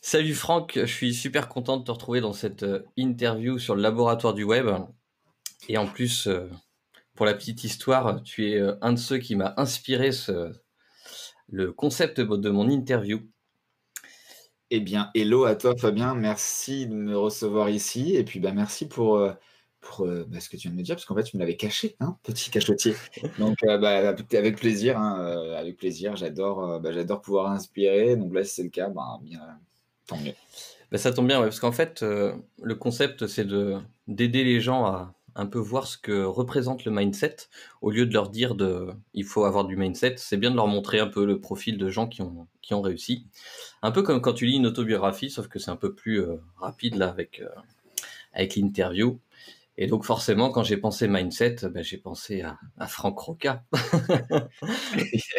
Salut Franck, je suis super content de te retrouver dans cette interview sur le laboratoire du web. Et en plus, pour la petite histoire, tu es un de ceux qui m'a inspiré le concept de mon interview. Eh bien, hello à toi Fabien, merci de me recevoir ici et puis merci pour ce que tu viens de me dire, parce qu'en fait tu me l'avais caché, hein, petit cachotier. Donc avec plaisir, hein, avec plaisir, j'adore pouvoir inspirer, donc là si c'est le cas, bien, tant mieux. Ben, ça tombe bien, ouais, parce qu'en fait, le concept, c'est d'aider les gens à un peu voir ce que représente le mindset, au lieu de leur dire il faut avoir du mindset. C'est bien de leur montrer un peu le profil de gens qui ont réussi. Un peu comme quand tu lis une autobiographie, sauf que c'est un peu plus rapide là avec l'interview. Et donc forcément, quand j'ai pensé mindset, ben, j'ai pensé à Franck Roca.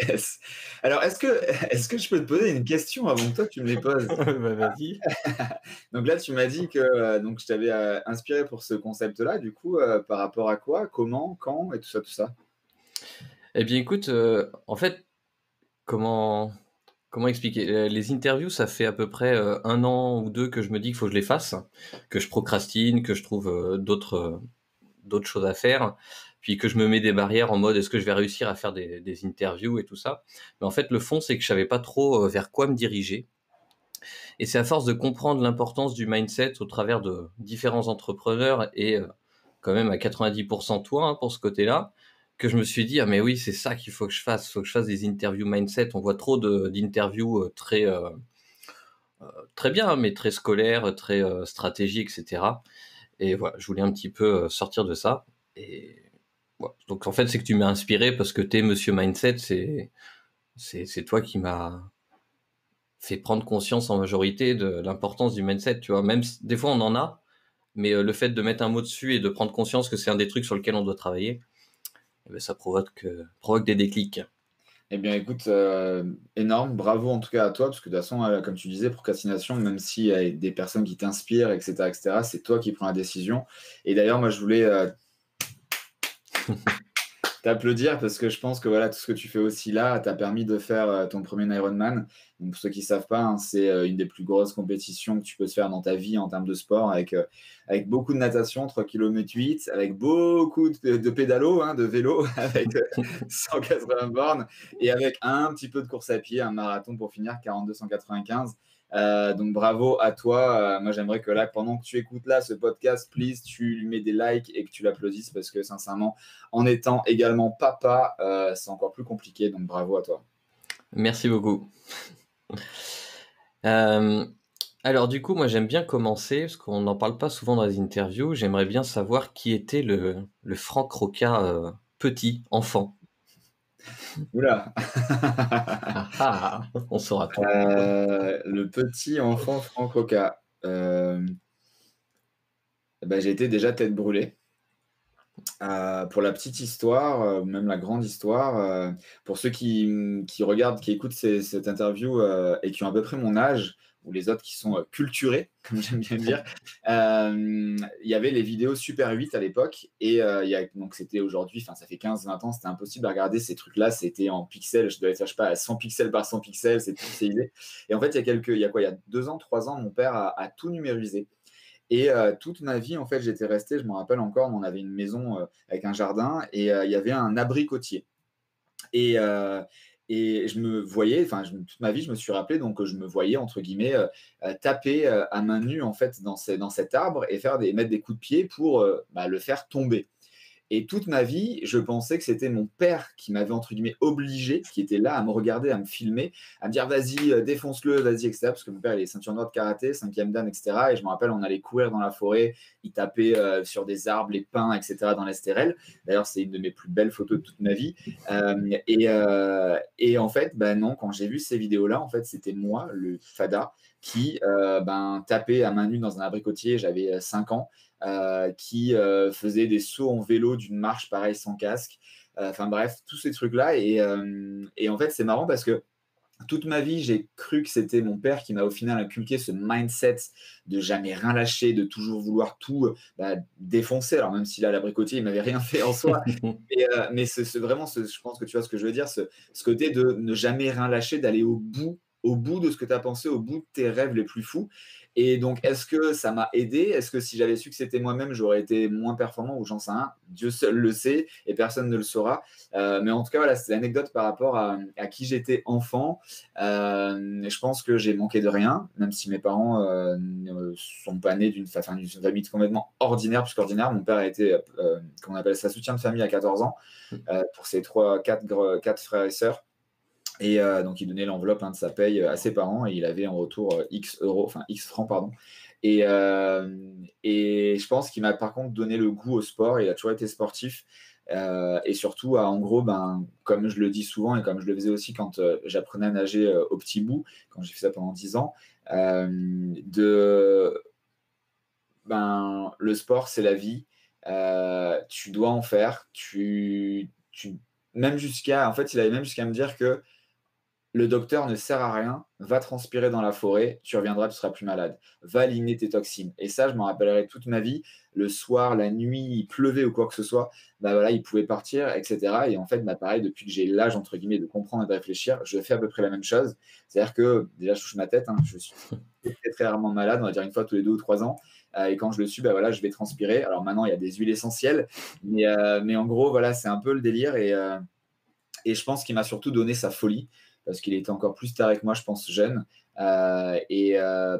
Yes. Alors est-ce que je peux te poser une question avant que toi tu me les poses? Bah, vas-y. Donc là tu m'as dit que donc je t'avais inspiré pour ce concept-là, du coup par rapport à quoi, comment, quand et tout ça, tout ça? Eh bien écoute, en fait, comment comment expliquer? Les interviews, ça fait à peu près 1 an ou 2 que je me dis qu'il faut que je les fasse, que je procrastine, que je trouve d'autres choses à faire, puis que je me mets des barrières en mode est-ce que je vais réussir à faire des interviews et tout ça. Mais en fait, le fond, c'est que je savais pas trop vers quoi me diriger. Et c'est à force de comprendre l'importance du mindset au travers de différents entrepreneurs et quand même à 90% toi, hein, pour ce côté-là, que je me suis dit, ah mais oui, c'est ça qu'il faut que je fasse. Il faut que je fasse des interviews mindset. On voit trop d'interviews très bien, hein, mais très scolaires, très stratégiques, etc. Et voilà, je voulais un petit peu sortir de ça. Et voilà. Donc en fait, c'est que tu m'as inspiré parce que t'es Monsieur Mindset, c'est toi qui m'as fait prendre conscience en majorité de l'importance du mindset, tu vois. Même si, des fois on en a, mais le fait de mettre un mot dessus et de prendre conscience que c'est un des trucs sur lequel on doit travailler, eh ben, ça provoque des déclics. Eh bien, écoute, énorme, bravo en tout cas à toi, parce que de toute façon, comme tu disais, procrastination, même s'il y a des personnes qui t'inspirent, etc., etc., c'est toi qui prends la décision. Et d'ailleurs, moi, je voulais t'applaudir parce que je pense que voilà, tout ce que tu fais aussi là t'a permis de faire ton premier Ironman. Donc, pour ceux qui ne savent pas, hein, c'est une des plus grosses compétitions que tu peux te faire dans ta vie en termes de sport, avec beaucoup de natation, 3,8 km, avec beaucoup de pédalo, hein, de vélo, avec 180 bornes, et avec un petit peu de course à pied, un marathon pour finir, 42,195. Donc bravo à toi. Moi j'aimerais que là, pendant que tu écoutes là ce podcast, please, tu lui mets des likes et que tu l'applaudisses parce que sincèrement, en étant également papa, c'est encore plus compliqué. Donc bravo à toi. Merci beaucoup. Euh, alors du coup, moi j'aime bien commencer, parce qu'on n'en parle pas souvent dans les interviews, j'aimerais bien savoir qui était le Franck Roca petit, enfant. Oula. Ah ah, on saura tout. Le petit enfant Franck Roca. J'ai été déjà tête brûlée. Pour la petite histoire, même la grande histoire, pour ceux qui regardent, qui écoutent cette interview et qui ont à peu près mon âge, ou les autres qui sont culturés, comme j'aime bien dire, il y avait les vidéos Super 8 à l'époque, et donc c'était aujourd'hui, enfin ça fait 15-20 ans, c'était impossible à regarder ces trucs-là, c'était en pixels, je devais être, je sais pas, à 100 pixels par 100 pixels, c'est pixelisé. Et en fait, il y a 2 ans, 3 ans, mon père a tout numérisé. Et toute ma vie, en fait, j'étais resté, je me rappelle encore, on avait une maison avec un jardin et il y avait un abricotier. Et, euh, et je me voyais, toute ma vie, je me suis rappelé, donc je me voyais, entre guillemets, taper à main nue, en fait, dans cet arbre et mettre des coups de pied pour le faire tomber. Et toute ma vie, je pensais que c'était mon père qui m'avait, entre guillemets, obligé, qui était là à me regarder, à me filmer, à me dire vas-y, défonce-le, vas-y, etc. Parce que mon père, il est ceinture noire de karaté, 5e dan, etc. Et je me rappelle, on allait courir dans la forêt, il tapait sur des arbres, les pins, etc. dans l'estérel. D'ailleurs, c'est une de mes plus belles photos de toute ma vie. Et en fait, non, quand j'ai vu ces vidéos-là, en fait, c'était moi, le fada, qui tapait à main nue dans un abricotier, j'avais 5 ans, qui faisait des sauts en vélo d'une marche pareil sans casque. Enfin bref, tous ces trucs-là. Et en fait, c'est marrant parce que toute ma vie, j'ai cru que c'était mon père qui m'a au final inculqué ce mindset de jamais rien lâcher, de toujours vouloir tout défoncer. Alors même si là, l'abricotier, il m'avait rien fait en soi. Mais vraiment, je pense que tu vois ce que je veux dire, ce côté de ne jamais rien lâcher, d'aller au bout au bout de ce que tu as pensé, au bout de tes rêves les plus fous. Et donc, est-ce que ça m'a aidé? Est-ce que si j'avais su que c'était moi-même, j'aurais été moins performant ou j'en sais rien? Dieu seul le sait et personne ne le saura. Mais en tout cas, voilà, c'est l'anecdote par rapport à qui j'étais enfant. Je pense que j'ai manqué de rien, même si mes parents ne sont pas nés d'une famille complètement ordinaire, puisqu'ordinaire, mon père a été, qu'on appelle ça, soutien de famille à 14 ans, pour ses 4 frères et sœurs. Et donc, il donnait l'enveloppe de sa paye à ses parents et il avait en retour X euros, enfin X francs, pardon. Et je pense qu'il m'a par contre donné le goût au sport. Il a toujours été sportif. Et surtout, en gros, comme je le dis souvent et comme je le faisais aussi quand j'apprenais à nager au petit bout, quand j'ai fait ça pendant 10 ans, le sport, c'est la vie. Tu dois en faire. Même jusqu'à, en fait, il allait même jusqu'à me dire que le docteur ne sert à rien, va transpirer dans la forêt, tu reviendras, tu seras plus malade. Va éliminer tes toxines. Et ça, je m'en rappellerai toute ma vie. Le soir, la nuit, il pleuvait ou quoi que ce soit, voilà, il pouvait partir, etc. Et en fait, pareil, depuis que j'ai l'âge, entre guillemets, de comprendre et de réfléchir, je fais à peu près la même chose. C'est-à-dire que, déjà, je touche ma tête, je suis très, très rarement malade, on va dire une fois tous les 2 ou 3 ans. Et quand je le suis, voilà, je vais transpirer. Alors maintenant, il y a des huiles essentielles. Mais en gros, voilà, c'est un peu le délire. Et je pense qu'il m'a surtout donné sa folie parce qu'il était encore plus taré que moi, je pense, jeune. Par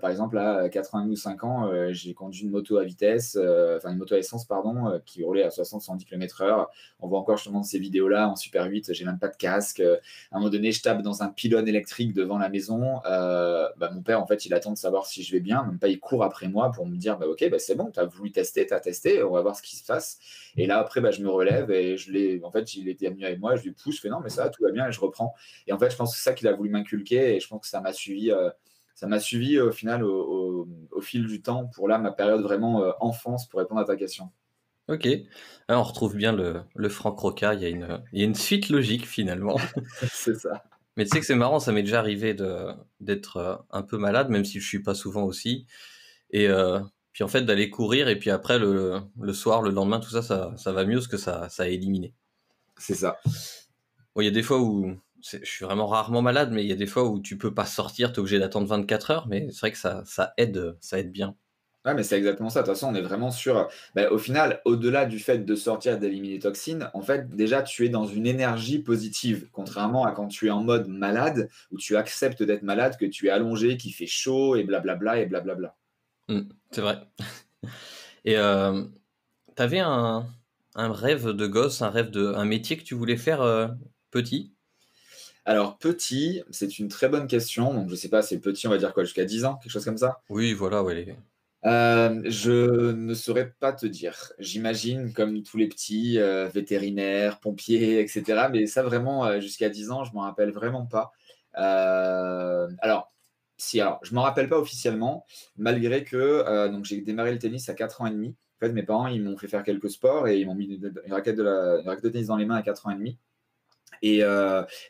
exemple, à 82 ou 5 ans, j'ai conduit une moto à vitesse, une moto à essence, pardon, qui roulait à 60-110 km/h. On voit encore justement ces vidéos-là en Super 8, j'ai même pas de casque. À un moment donné, je tape dans un pylône électrique devant la maison. Mon père, en fait, il attend de savoir si je vais bien, même pas, il court après moi pour me dire, ok, c'est bon, tu as voulu tester, tu as testé, on va voir ce qui se passe. Et là, après, je me relève et en fait, il était venu avec moi, je lui pousse, je fais non, mais ça va, tout va bien, et je reprends. Et en fait, je pense que c'est ça qu'il a voulu m'inculquer et je pense que ça m'a suivi au final au fil du temps pour là ma période vraiment enfance pour répondre à ta question. Ok, alors on retrouve bien le Franck Roca, il y a une suite logique finalement. C'est ça. Mais tu sais que c'est marrant, ça m'est déjà arrivé d'être un peu malade, même si je suis pas souvent aussi. Et puis en fait d'aller courir et puis après le soir, le lendemain, tout ça, ça va mieux parce que ça a éliminé. C'est ça. Bon, il y a des fois où je suis vraiment rarement malade, mais il y a des fois où tu peux pas sortir, tu es obligé d'attendre 24 heures, mais c'est vrai que ça aide bien. Ouais, mais c'est exactement ça. De toute façon, on est vraiment sur. Au final, au-delà du fait de sortir, d'éliminer les toxines, en fait, déjà, tu es dans une énergie positive. Contrairement à quand tu es en mode malade, où tu acceptes d'être malade, que tu es allongé, qu'il fait chaud, et blablabla, et blablabla. C'est vrai. Et t'avais un rêve de gosse, un métier que tu voulais faire petit? Alors, petit, c'est une très bonne question. Donc, je sais pas, c'est petit, on va dire quoi, jusqu'à 10 ans, quelque chose comme ça? Oui, voilà, ouais. Je ne saurais pas te dire. J'imagine comme tous les petits, vétérinaires, pompiers, et cetera. Mais ça vraiment, jusqu'à 10 ans, je m'en rappelle vraiment pas. Alors je m'en rappelle pas officiellement, malgré que, donc j'ai démarré le tennis à 4 ans et demi. En fait, mes parents, ils m'ont fait faire quelques sports et ils m'ont mis une raquette de tennis dans les mains à 4 ans et demi. Et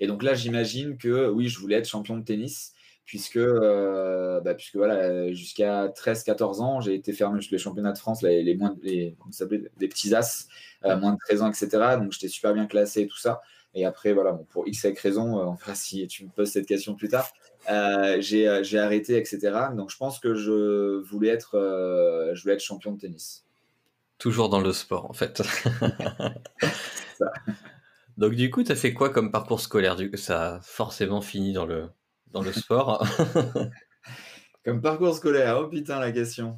donc là, j'imagine que oui, je voulais être champion de tennis, puisque voilà, jusqu'à 13-14 ans, j'ai été faire les championnats de France, comment ça s'appelait, les petits as, moins de 13 ans, etc. Donc j'étais super bien classé et tout ça. Et après, voilà, pour X avec raison, on verra si tu me poses cette question plus tard. J'ai arrêté, etc. Donc je pense que je voulais être champion de tennis. Toujours dans le sport, en fait. C'est ça. Donc du coup, tu as fait quoi comme parcours scolaire? Du coup, ça a forcément fini dans le sport. Comme parcours scolaire, oh putain la question.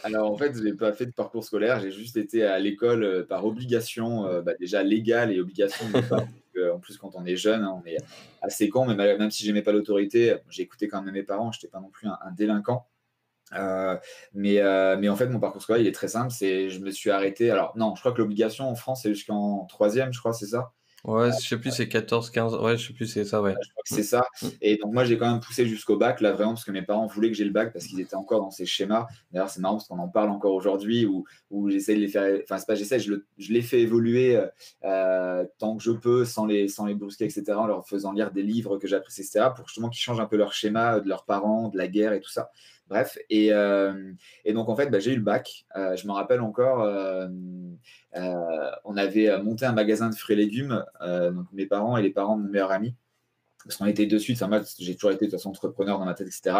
Alors en fait, je n'ai pas fait de parcours scolaire, j'ai juste été à l'école par obligation, déjà légale et obligation de mes parents. En plus, quand on est jeune, on est assez con, mais même si j'aimais pas l'autorité, j'ai écouté quand même mes parents, je n'étais pas non plus un délinquant. Mais en fait, mon parcours scolaire, il est très simple, je me suis arrêté. Alors non, je crois que l'obligation en France, c'est jusqu'en troisième, je crois, c'est ça? Ouais, je sais plus, c'est 14, 15. Ouais, je sais plus, c'est ça, ouais. Je crois que c'est ça. Et donc, moi, j'ai quand même poussé jusqu'au bac, là, vraiment, parce que mes parents voulaient que j'ai le bac, parce qu'ils étaient encore dans ces schémas. D'ailleurs, c'est marrant, parce qu'on en parle encore aujourd'hui, où j'essaie de les faire. Enfin, c'est pas j'essaie, je les fais évoluer tant que je peux, sans les brusquer, etc., en leur faisant lire des livres que j'apprécie, etc., pour justement qu'ils changent un peu leur schéma de leurs parents, de la guerre et tout ça. Bref, et donc, en fait, j'ai eu le bac. Je me rappelle encore. On avait monté un magasin de fruits et légumes, donc mes parents et les parents de mon meilleur ami. parce qu'on était de suite, enfin moi j'ai toujours été de toute façon entrepreneur dans ma tête, etc.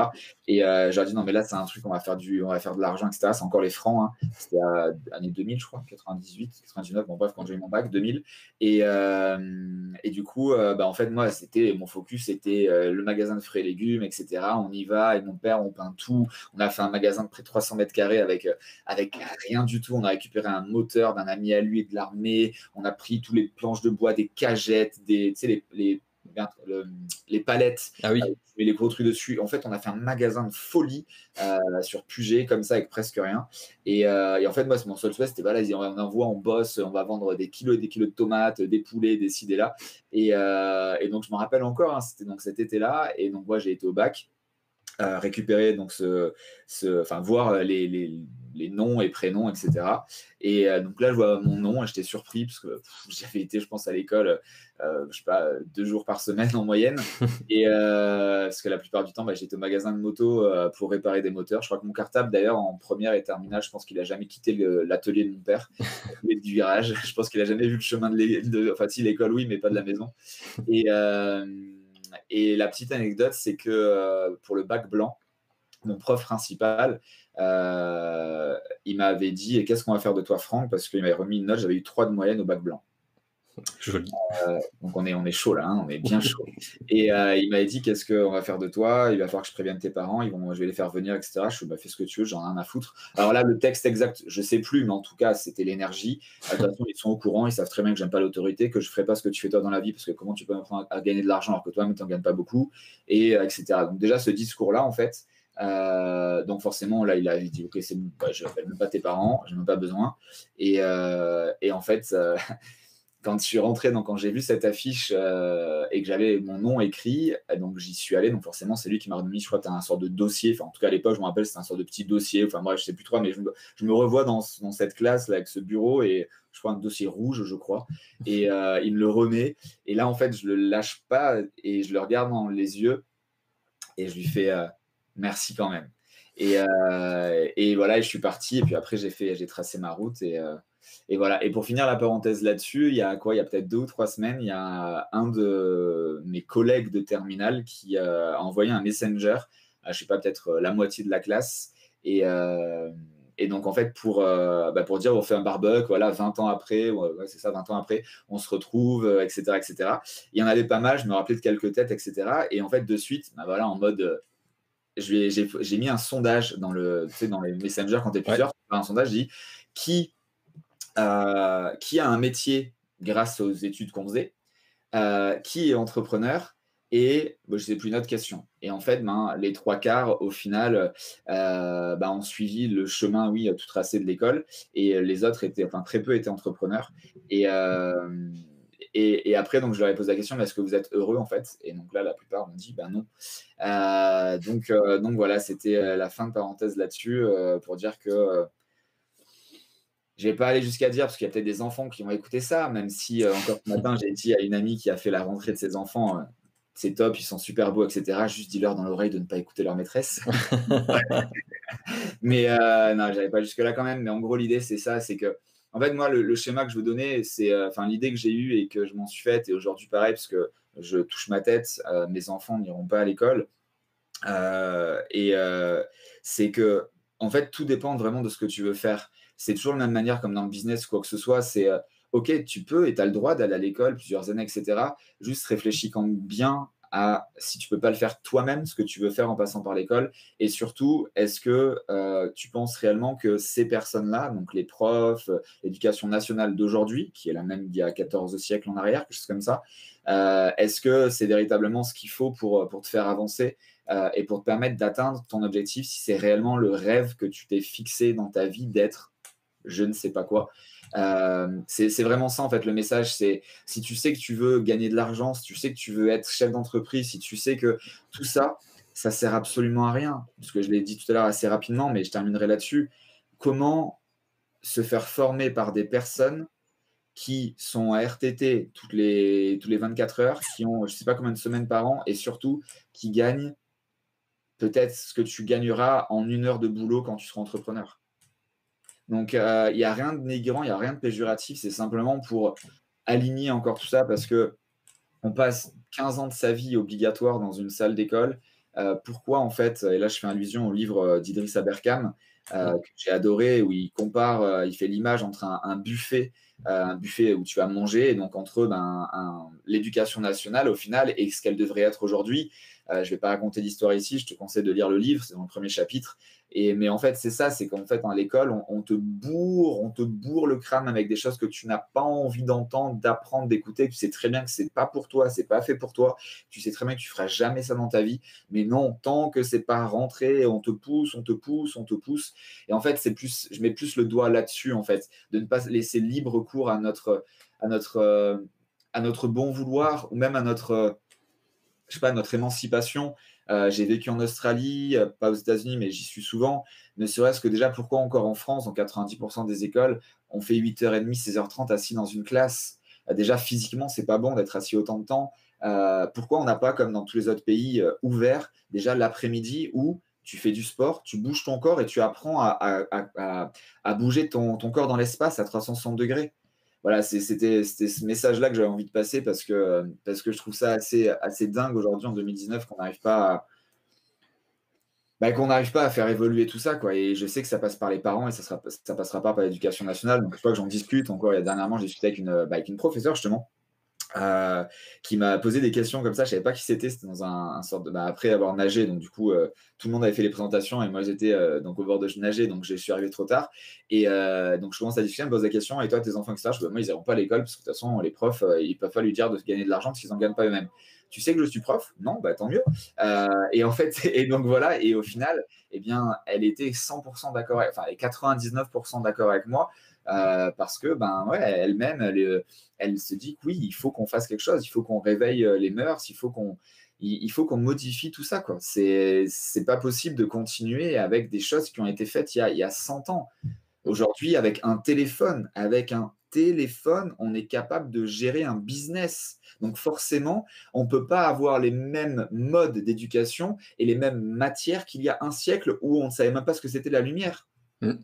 Et je leur ai dit non mais là c'est un truc, on va faire de l'argent, etc. C'est encore les francs, hein. C'était à l'année 2000 je crois, 98, 99, bon bref quand j'ai eu mon bac, 2000. Et du coup, en fait moi c'était mon focus, c'était le magasin de fruits et légumes, etc. On y va et mon père on peint tout. On a fait un magasin de près de 300 mètres carrés avec rien du tout. On a récupéré un moteur d'un ami à lui et de l'armée. On a pris tous les planches de bois, des cagettes, tu sais, les palettes, Ah oui. tu mets les gros trucs dessus. En fait, on a fait un magasin de folie sur Puget, comme ça, avec presque rien. Et en fait, moi, mon seul souhait, c'était, voilà, on envoie, on bosse, on va vendre des kilos et des kilos de tomates, des poulets, des ci, des là. Et donc, je me rappelle encore, hein, c'était donc cet été-là. Et donc, moi, j'ai été au bac. Récupérer donc voir les noms et prénoms, etc. Et donc là, je vois mon nom et j'étais surpris parce que j'avais été, je pense, à l'école, je sais pas, 2 jours par semaine en moyenne. Et parce que la plupart du temps, j'étais au magasin de moto pour réparer des moteurs. Je crois que mon cartable, d'ailleurs, en première et terminale, je pense qu'il a jamais quitté l'atelier de mon père, du virage. Je pense qu'il a jamais vu le chemin enfin, si l'école, oui, mais pas de la maison. Et la petite anecdote, c'est que pour le bac blanc, mon prof principal, il m'avait dit, et qu'est-ce qu'on va faire de toi, Franck? Parce qu'il m'avait remis une note, j'avais eu 3 de moyenne au bac blanc. Joli. Donc on est chaud là, hein, on est bien chaud. Et il m'avait dit, qu'est-ce qu'on va faire de toi? Il va falloir que je prévienne tes parents, je vais les faire venir, etc. Je suis fais ce que tu veux, j'en ai rien à foutre. Alors là, le texte exact, je sais plus, mais en tout cas, c'était l'énergie. De toute façon, ils sont au courant, ils savent très bien que j'aime pas l'autorité, que je ferai pas ce que tu fais toi dans la vie, parce que comment tu peux m'apprendre à gagner de l'argent alors que toi-même, tu n'en gagnes pas beaucoup, et etc. Donc déjà, ce discours-là, en fait, donc forcément, là, il a dit, ok, c'est bon, je n'appelle même pas tes parents, je n'en ai même pas besoin. Et en fait, quand je suis rentré, donc quand j'ai vu cette affiche et que j'avais mon nom écrit, donc j'y suis allé. Donc forcément, c'est lui qui m'a remis, je crois, tu as un sort de dossier. Enfin, en tout cas, à l'époque, je me rappelle, c'était un sort de petit dossier. Enfin, moi, je sais plus trop, mais je me revois dans cette classe là, avec ce bureau et je crois un dossier rouge, je crois. Et il me le remet. Et là, en fait, je le lâche pas et je le regarde dans les yeux et je lui fais merci quand même. Et voilà, et je suis parti. Et puis après, j'ai tracé ma route et voilà. Et pour finir la parenthèse là-dessus, il y a peut-être 2 ou 3 semaines, il y a un de mes collègues de terminale qui a envoyé un messenger à, je sais pas, peut-être la moitié de la classe. Et donc, en fait, pour dire, on fait un barbecue, voilà, 20 ans après, ouais, c'est ça, 20 ans après, on se retrouve, etc., etc. Il y en avait pas mal, je me rappelais de quelques têtes, etc. Et en fait, de suite, voilà, en mode j'ai mis un sondage dans dans les messengers quand tu es plusieurs. Ouais. Un sondage dit qui a un métier grâce aux études qu'on faisait, qui est entrepreneur et je ne sais plus une autre question. Et en fait, les 3 quarts, au final, ont suivi le chemin, oui, tout tracé de l'école. Et les autres très peu étaient entrepreneurs. Et après, donc, je leur ai posé la question, mais est-ce que vous êtes heureux en fait? Et donc là, la plupart m'ont dit, non. Donc voilà, c'était la fin de parenthèse là-dessus pour dire que je ne vais pas aller jusqu'à dire, parce qu'il y a peut-être des enfants qui vont écouter ça, même si encore ce matin, j'ai dit à une amie qui a fait la rentrée de ses enfants, c'est top, ils sont super beaux, etc. Juste dis-leur dans l'oreille de ne pas écouter leur maîtresse. Mais non, j'avais pas jusque-là quand même. Mais en gros, l'idée, c'est ça, c'est que, en fait, moi, le schéma que je veux donner, c'est, l'idée que j'ai eue et que je m'en suis faite, et aujourd'hui, pareil, parce que je touche ma tête, mes enfants n'iront pas à l'école. C'est que, en fait, tout dépend vraiment de ce que tu veux faire. C'est toujours de la même manière comme dans le business, quoi que ce soit. C'est OK, tu peux et tu as le droit d'aller à l'école plusieurs années, etc. Juste réfléchis quand même bien à si tu peux pas le faire toi-même, ce que tu veux faire en passant par l'école. Et surtout, est-ce que tu penses réellement que ces personnes-là, donc les profs, l'éducation nationale d'aujourd'hui, qui est la même d'il y a 14 siècles en arrière, quelque chose comme ça, est-ce que c'est véritablement ce qu'il faut pour te faire avancer et pour te permettre d'atteindre ton objectif, si c'est réellement le rêve que tu t'es fixé dans ta vie d'être je ne sais pas quoi. C'est vraiment ça en fait le message, c'est si tu sais que tu veux gagner de l'argent, si tu sais que tu veux être chef d'entreprise, si tu sais que tout ça, ça sert absolument à rien, parce que je l'ai dit tout à l'heure assez rapidement, mais je terminerai là-dessus. Comment se faire former par des personnes qui sont à RTT tous les 24 heures, qui ont je ne sais pas combien de semaines par an, et surtout qui gagnent peut-être ce que tu gagneras en 1 heure de boulot quand tu seras entrepreneur. Donc, il n'y a rien de dénigrant, il n'y a rien de péjoratif, c'est simplement pour aligner encore tout ça parce que on passe 15 ans de sa vie obligatoire dans une salle d'école. Pourquoi en fait, et là je fais allusion au livre d'Idriss Aberkam, Mmh. que j'ai adoré, où il compare, il fait l'image entre un buffet où tu vas manger, et donc entre l'éducation nationale au final et ce qu'elle devrait être aujourd'hui. Je ne vais pas raconter l'histoire ici, je te conseille de lire le livre, c'est dans le premier chapitre. Mais en fait, c'est ça, c'est qu'en fait, à l'école, on te bourre le crâne avec des choses que tu n'as pas envie d'entendre, d'apprendre, d'écouter. Tu sais très bien que c'est pas pour toi, c'est pas fait pour toi. Tu sais très bien que tu feras jamais ça dans ta vie. Mais non, tant que c'est pas rentré, on te pousse, on te pousse, on te pousse. Et en fait, je mets plus le doigt là-dessus, en fait, de ne pas laisser libre cours à notre, euh, à notre bon vouloir, ou même à je sais pas, notre émancipation. J'ai vécu en Australie, pas aux États-Unis, mais j'y suis souvent. Ne serait-ce que déjà, pourquoi encore en France, dans 90% des écoles, on fait 8h30, 16h30 assis dans une classe. Déjà, physiquement, c'est pas bon d'être assis autant de temps. Pourquoi on n'a pas, comme dans tous les autres pays, ouvert déjà l'après-midi où tu fais du sport, tu bouges ton corps et tu apprends à bouger ton corps dans l'espace à 360 degrés. Voilà, c'était ce message-là que j'avais envie de passer parce que je trouve ça assez dingue aujourd'hui en 2019 qu'on n'arrive pas à faire évoluer tout ça, quoi. Et je sais que ça passe par les parents et ça passera pas par l'éducation nationale. Donc, je crois que j'en discute encore. Dernièrement, j'ai discuté avec une professeure justement euh, qui m'a posé des questions comme ça. Je savais pas qui c'était. C'était dans un sorte de. Après avoir nagé, donc du coup, tout le monde avait fait les présentations et moi j'étais donc au bord de nager, donc je suis arrivé trop tard. Et donc je commence à discuter, elle me pose la question. Et toi, tes enfants, etc. Moi, ils n'iront pas à l'école parce que de toute façon, les profs, ils peuvent pas lui dire de gagner de l'argent parce qu'ils en gagnent pas eux-mêmes. Tu sais que je suis prof? Non, bah tant mieux. Et en fait, et donc voilà. Et au final, eh bien, elle était 100% d'accord, enfin, elle est 99% d'accord avec moi. Parce que ben ouais, elle-même, elle se dit que oui, il faut qu'on fasse quelque chose, il faut qu'on réveille les mœurs, il faut qu'on modifie tout ça, quoi. C'est pas possible de continuer avec des choses qui ont été faites il y a 100 ans. Aujourd'hui, avec un téléphone, on est capable de gérer un business. Donc forcément, on ne peut pas avoir les mêmes modes d'éducation et les mêmes matières qu'il y a un siècle où on ne savait même pas ce que c'était la lumière. Mmh.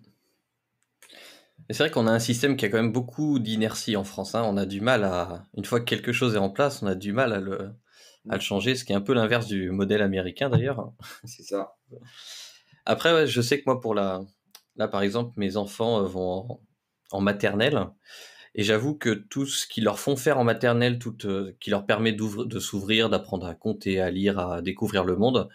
Et c'est vrai qu'on a un système qui a quand même beaucoup d'inertie en France, hein. On a du mal à une fois que quelque chose est en place, on a du mal à le changer, ce qui est un peu l'inverse du modèle américain d'ailleurs. C'est ça. Après, ouais, je sais que moi là par exemple, mes enfants, vont en maternelle et j'avoue que tout ce qu'ils leur font faire en maternelle, qui leur permet de s'ouvrir, d'apprendre à compter, à lire, à découvrir le monde,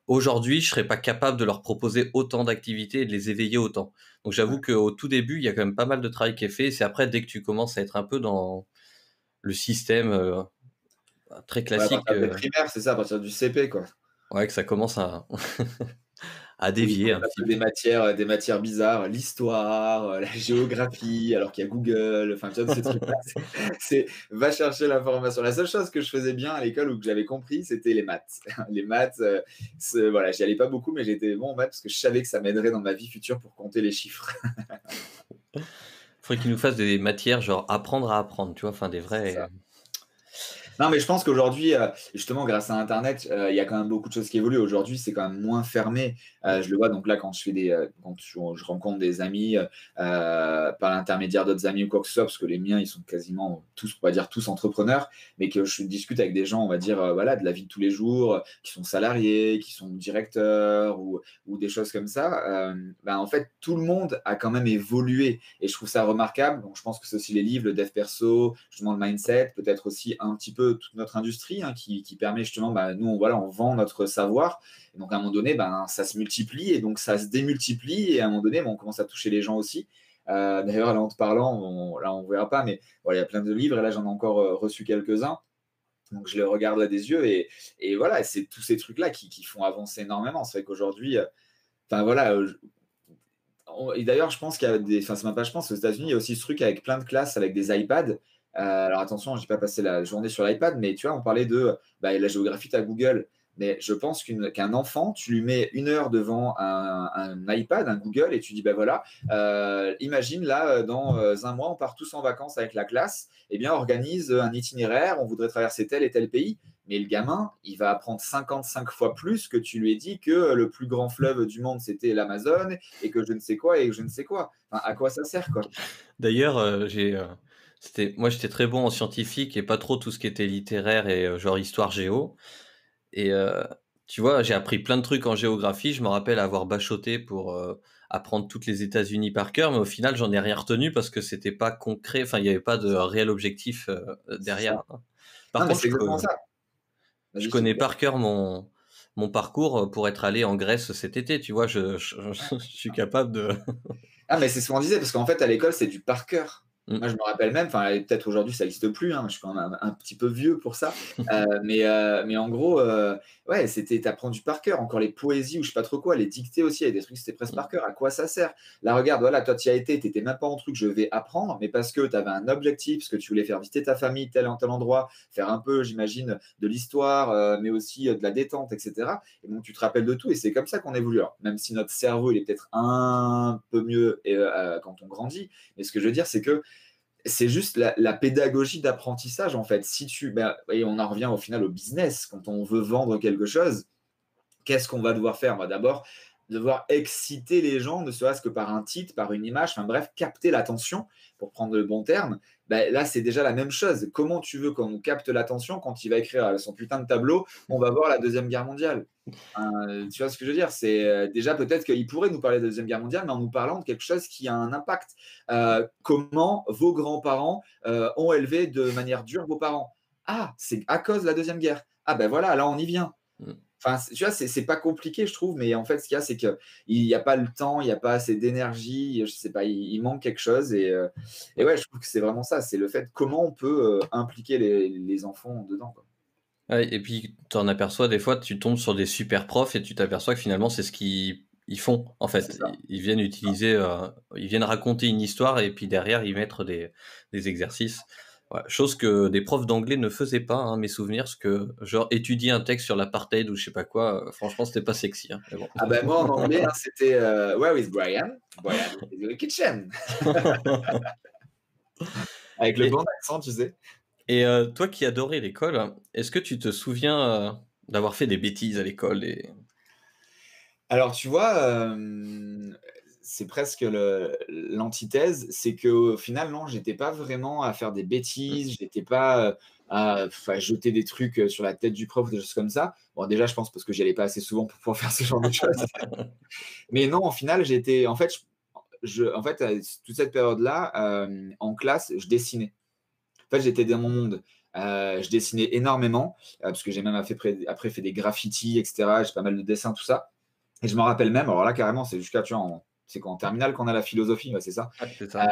aujourd'hui, je serais pas capable de leur proposer autant d'activités et de les éveiller autant. Donc j'avoue qu'au tout début, il y a quand même pas mal de travail qui est fait. C'est après, dès que tu commences à être un peu dans le système très Ouais, à classique, partir des primaires, c'est ça, à partir du CP, quoi. ouais, que ça commence à Où ils dévier un commencent à petit faire peu. des matières bizarres, l'histoire, la géographie, alors qu'il y a Google, enfin, tu vois, ces trucs-là, va chercher l'information. La seule chose que je faisais bien à l'école ou que j'avais compris, c'était les maths. Les maths, voilà, j'y allais pas beaucoup, mais j'étais bon en maths parce que je savais que ça m'aiderait dans ma vie future pour compter les chiffres. Faudrait qu'ils nous fassent des matières genre apprendre à apprendre, tu vois, enfin des C'est ça. vrais. Non, mais je pense qu'aujourd'hui, justement, grâce à Internet, il y a quand même beaucoup de choses qui évoluent. Aujourd'hui, c'est quand même moins fermé. Je le vois donc là quand je rencontre des amis par l'intermédiaire d'autres amis ou quoi que ce soit, parce que les miens, ils sont quasiment tous, on va dire tous entrepreneurs, mais que je discute avec des gens, on va dire, voilà, de la vie de tous les jours, qui sont salariés, qui sont directeurs ou des choses comme ça. En fait, tout le monde a quand même évolué et je trouve ça remarquable. Donc, je pense que c'est aussi les livres, le dev perso, justement le mindset, peut-être aussi un petit peu toute notre industrie qui permet justement, nous, on vend notre savoir. Et donc, à un moment donné, ça se multiplie et donc ça se démultiplie. Et à un moment donné, on commence à toucher les gens aussi. D'ailleurs, là, en te parlant, là, on ne verra pas, mais voilà, il y a plein de livres et là, j'en ai encore reçu quelques-uns. Donc, je les regarde là des yeux et voilà, c'est tous ces trucs-là qui font avancer énormément. C'est vrai qu'aujourd'hui, enfin voilà, et d'ailleurs, je pense qu'il y a enfin, c'est même pas, je pense, aux États-Unis, il y a aussi ce truc avec plein de classes avec des iPads. Alors attention, je n'ai pas passé la journée sur l'iPad, mais tu vois, on parlait de la géographie à Google. Mais je pense qu'un enfant, tu lui mets 1 heure devant un iPad, un Google, et tu dis, voilà, imagine là, dans un mois, on part tous en vacances avec la classe, eh bien, organise un itinéraire, on voudrait traverser tel et tel pays. Mais le gamin, il va apprendre 55 fois plus que tu lui ai dit que le plus grand fleuve du monde, c'était l'Amazone et que je ne sais quoi et que je ne sais quoi. Enfin, à quoi ça sert, quoi? D'ailleurs, Moi, j'étais très bon en scientifique et pas trop tout ce qui était littéraire et genre histoire géo et tu vois, j'ai appris plein de trucs en géographie. Je me rappelle avoir bachoté pour, apprendre toutes les États-Unis par cœur, mais au final, j'en ai rien retenu parce que c'était pas concret, enfin, il y avait pas de réel objectif, C'est ça. derrière, hein. Par Non, mais contre, c'est exactement ça. je Vas-y, je te connais coupe. par cœur mon parcours, pour être allé en Grèce cet été, tu vois? Je suis capable de Ah, mais c'est ce qu'on disait, parce qu'en fait, à l'école, c'est du par cœur. mmh, Moi, je me rappelle même, enfin, et peut-être aujourd'hui, ça n'existe plus, hein, je suis quand même un petit peu vieux pour ça. Mais en gros, ouais, c'était tu du par cœur. Encore les poésies ou je sais pas trop quoi, les dictées aussi, il y a des trucs, c'était presque mmh, par cœur. À quoi ça sert? Là, regarde, voilà, toi, tu y as été, tu étais même pas en truc, je vais apprendre, mais parce que tu avais un objectif, parce que tu voulais faire visiter ta famille, tel endroit, faire un peu, j'imagine, de l'histoire, mais aussi de la détente, etc. Et donc, tu te rappelles de tout, et c'est comme ça qu'on évolue. Alors, même si notre cerveau, il est peut-être un peu mieux quand on grandit, mais ce que je veux dire, c'est que c'est juste la pédagogie d'apprentissage, en fait. Si tu, ben, et on en revient au final au business, quand on veut vendre quelque chose, qu'est-ce qu'on va devoir faire? On va d'abord devoir exciter les gens, ne serait-ce que par un titre, par une image, enfin bref, capter l'attention, pour prendre le bon terme. Ben, là, c'est déjà la même chose. Comment tu veux qu'on nous capte l'attention quand il va écrire son putain de tableau, on va voir la Deuxième Guerre mondiale? Tu vois ce que je veux dire? C'est déjà peut-être qu'il pourrait nous parler de la Deuxième Guerre mondiale, mais en nous parlant de quelque chose qui a un impact. Comment vos grands-parents ont élevé de manière dure vos parents? Ah, c'est à cause de la Deuxième Guerre. Ah ben voilà, là on y vient. mmh. Enfin, tu vois, c'est pas compliqué, je trouve, mais en fait, ce qu'il y a, c'est qu'il n'y a pas le temps, il n'y a pas assez d'énergie, je sais pas, il manque quelque chose. Et ouais, je trouve que c'est vraiment ça, c'est le fait comment on peut impliquer les enfants dedans, quoi. Ouais et puis tu en aperçois des fois, tu tombes sur des super profs et tu t'aperçois que finalement c'est ce qu'ils ils font en C'est fait. ça. Ils viennent utiliser, ils viennent raconter une histoire et puis derrière ils mettent des exercices. Ouais, chose que des profs d'anglais ne faisaient pas, hein, mes souvenirs, parce que genre étudier un texte sur l'apartheid ou je sais pas quoi, franchement c'était pas sexy, hein, mais bon. Ah ben moi, en anglais, hein, c'était Where is Brian? Brian is in the kitchen. Avec le Et bon accent, tu sais. toi qui adorais l'école, est-ce que tu te souviens, d'avoir fait des bêtises à l'école et Alors, tu vois, c'est presque l'antithèse, c'est qu'au final, non, j'étais pas vraiment à faire des mmh, bêtises, j'étais pas, à jeter des trucs, sur la tête du prof ou des choses comme ça. Bon, déjà, je pense parce que j'y allais pas assez souvent pour pouvoir faire ce genre de choses. Mais non, au final, j'étais en fait, en fait, toute cette période-là, en classe, je dessinais. En fait, j'étais dans mon monde. Je dessinais énormément, parce que j'ai même après fait des graffitis, etc. J'ai pas mal de dessins, tout ça. Et je me rappelle même, alors là, carrément, c'est jusqu'à, tu vois, c'est quoi, en terminale qu'on a la philosophie, ouais, c'est ça. ouais, c'est ça.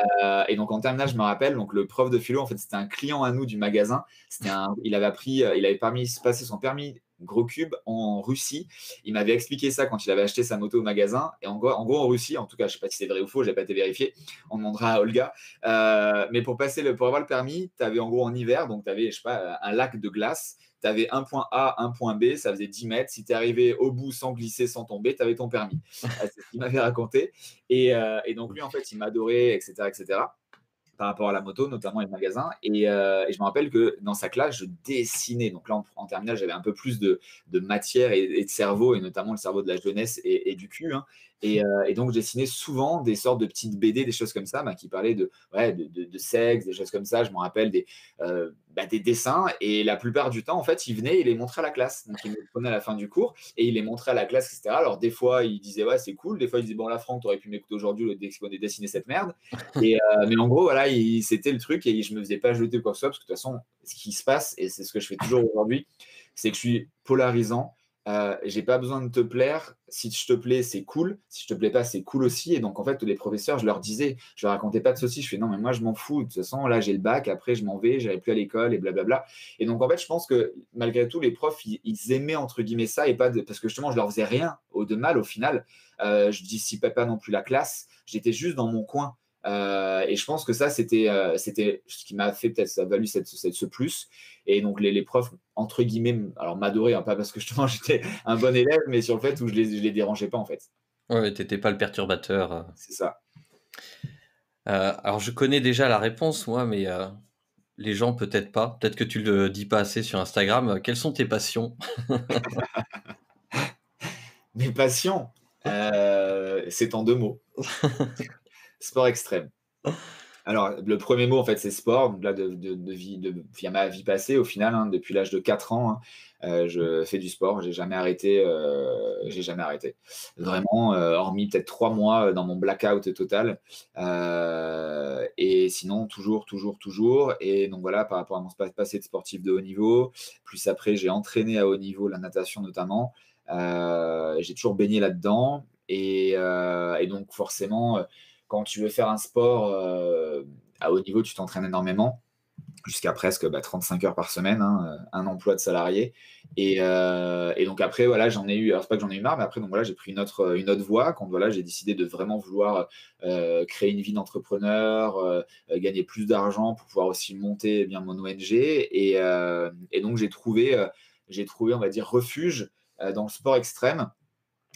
Et donc en terminale, je me rappelle, donc le prof de philo, en fait, c'était un client à nous du magasin. Il avait passé son permis gros cube en Russie. Il m'avait expliqué ça quand il avait acheté sa moto au magasin. Et en gros, en Russie, en tout cas, je sais pas si c'est vrai ou faux, j'ai pas été vérifié. On demandera à Olga. Mais pour avoir le permis, tu avais en gros en hiver, donc tu avais, je sais pas, un lac de glace. Tu avais un point A, un point B, ça faisait 10 mètres. Si tu es arrivé au bout sans glisser, sans tomber, tu avais ton permis. C'est ce qu'il m'avait raconté. Et donc lui, en fait, il m'adorait, etc., etc., par rapport à la moto, notamment les magasins. Et je me rappelle que dans sa classe, je dessinais. Donc là, en terminale, j'avais un peu plus de matière et de cerveau, et notamment le cerveau de la jeunesse et du cul, hein. Et donc, je dessinais souvent des sortes de petites BD, des choses comme ça, bah, qui parlaient ouais, de sexe, des choses comme ça. Je me rappelle des dessins. Et la plupart du temps, en fait, il venait et les montrait à la classe. Donc, il me les prenait à la fin du cours et il les montrait à la classe, etc. Alors, des fois, il disait, ouais, c'est cool. Des fois, il disait, bon, là, Franck, tu aurais pu m'écouter aujourd'hui au lieu de dessiner cette merde. Mais en gros, voilà, c'était le truc et je me faisais pas jeter quoi que ce soit parce que de toute façon, ce qui se passe, et c'est ce que je fais toujours aujourd'hui, c'est que je suis polarisant. J'ai pas besoin de te plaire. Si je te plais, c'est cool. Si je te plais pas, c'est cool aussi. Et donc, en fait, les professeurs, je leur disais, je leur racontais pas de ceci. Je fais non, mais moi, je m'en fous. De toute façon, là, j'ai le bac. Après, je m'en vais. J'allais plus à l'école et blablabla. Et donc, en fait, je pense que malgré tout, les profs, ils aimaient entre guillemets ça et pas parce que justement, je leur faisais rien de mal au final. Je dissipais pas non plus la classe. J'étais juste dans mon coin. Et je pense que ça, c'était ce qui m'a fait peut-être, ça a valu ce plus. Et donc, les profs, entre guillemets, alors m'adoraient, hein, pas parce que justement j'étais un bon élève, mais sur le fait où je les dérangeais pas, en fait. Ouais, tu pas le perturbateur, C'est ça. Alors je connais déjà la réponse moi, mais les gens peut-être pas. Peut-être que tu le dis pas assez sur Instagram. Quelles sont tes passions? Mes passions, c'est en 2 mots. Sport extrême. Alors, le premier mot, en fait, c'est sport. Donc là, via ma vie passée, au final, hein, depuis l'âge de 4 ans, hein, je fais du sport. J'ai jamais arrêté. J'ai jamais arrêté. Vraiment, hormis peut-être 3 mois dans mon blackout total. Et sinon, toujours, toujours, toujours. Et donc voilà, par rapport à mon passé de sportif de haut niveau, plus après, j'ai entraîné à haut niveau, la natation notamment. J'ai toujours baigné là-dedans. Et donc, forcément, quand tu veux faire un sport à haut niveau, tu t'entraînes énormément, jusqu'à presque 35 heures par semaine, hein, un emploi de salarié. Et donc après, voilà, j'en ai eu, alors c'est pas que j'en ai eu marre, mais après, donc voilà, j'ai pris une autre voie quand voilà, j'ai décidé de vraiment vouloir créer une vie d'entrepreneur, gagner plus d'argent pour pouvoir aussi monter bien mon ONG. Et donc j'ai trouvé, on va dire, refuge dans le sport extrême,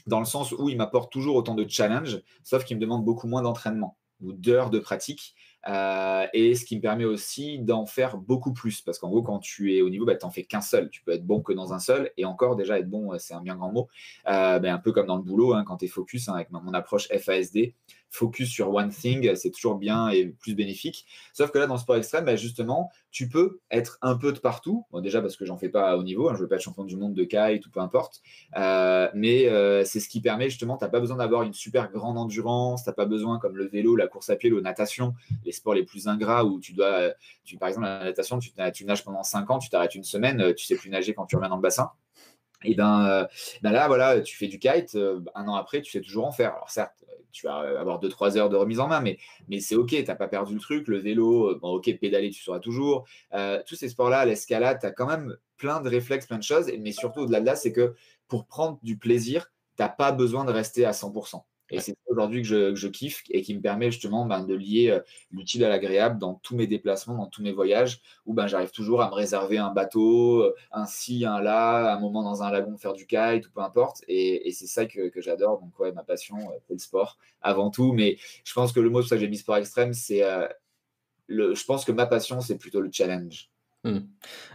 dans le sens où il m'apporte toujours autant de challenges, sauf qu'il me demande beaucoup moins d'entraînement ou d'heures de pratique. Et ce qui me permet aussi d'en faire beaucoup plus. Parce qu'en gros, quand tu es au niveau, tu n'en fais qu'un seul. Tu peux être bon que dans un seul. Et encore, déjà, être bon, c'est un bien grand mot. Un peu comme dans le boulot, hein, quand tu es focus, hein, avec mon approche FASD, focus sur one thing, c'est toujours bien et plus bénéfique. Sauf que là, dans le sport extrême, justement, tu peux être un peu de partout. Bon, déjà, parce que j'en fais pas à haut niveau, hein, je ne veux pas être champion du monde de kite ou peu importe. Mais c'est ce qui permet, justement, tu n'as pas besoin d'avoir une super grande endurance, tu n'as pas besoin, comme le vélo, la course à pied, la natation, les sports les plus ingrats où par exemple, la natation, tu nages pendant 5 ans, tu t'arrêtes une semaine, tu sais plus nager quand tu reviens dans le bassin. Et là, voilà, tu fais du kite, un an après, tu sais toujours en faire. Alors certes, tu vas avoir 2-3 heures de remise en main, mais c'est OK, tu n'as pas perdu le truc. Le vélo, OK, pédaler, tu sauras toujours. Tous ces sports-là, l'escalade, tu as quand même plein de réflexes, plein de choses. Mais surtout, au-delà de là, c'est que pour prendre du plaisir, tu n'as pas besoin de rester à 100%. Et Ouais. c'est ça aujourd'hui que je kiffe et qui me permet justement de lier l'utile à l'agréable dans tous mes déplacements, dans tous mes voyages, où j'arrive toujours à me réserver un bateau, un ci, un là, un moment dans un lagon faire du kite ou peu importe. Et c'est ça que j'adore. Donc, ouais, ma passion, c'est le sport avant tout. Mais je pense que le mot, c'est pour ça que j'ai mis sport extrême, c'est je pense que ma passion, c'est plutôt le challenge. Et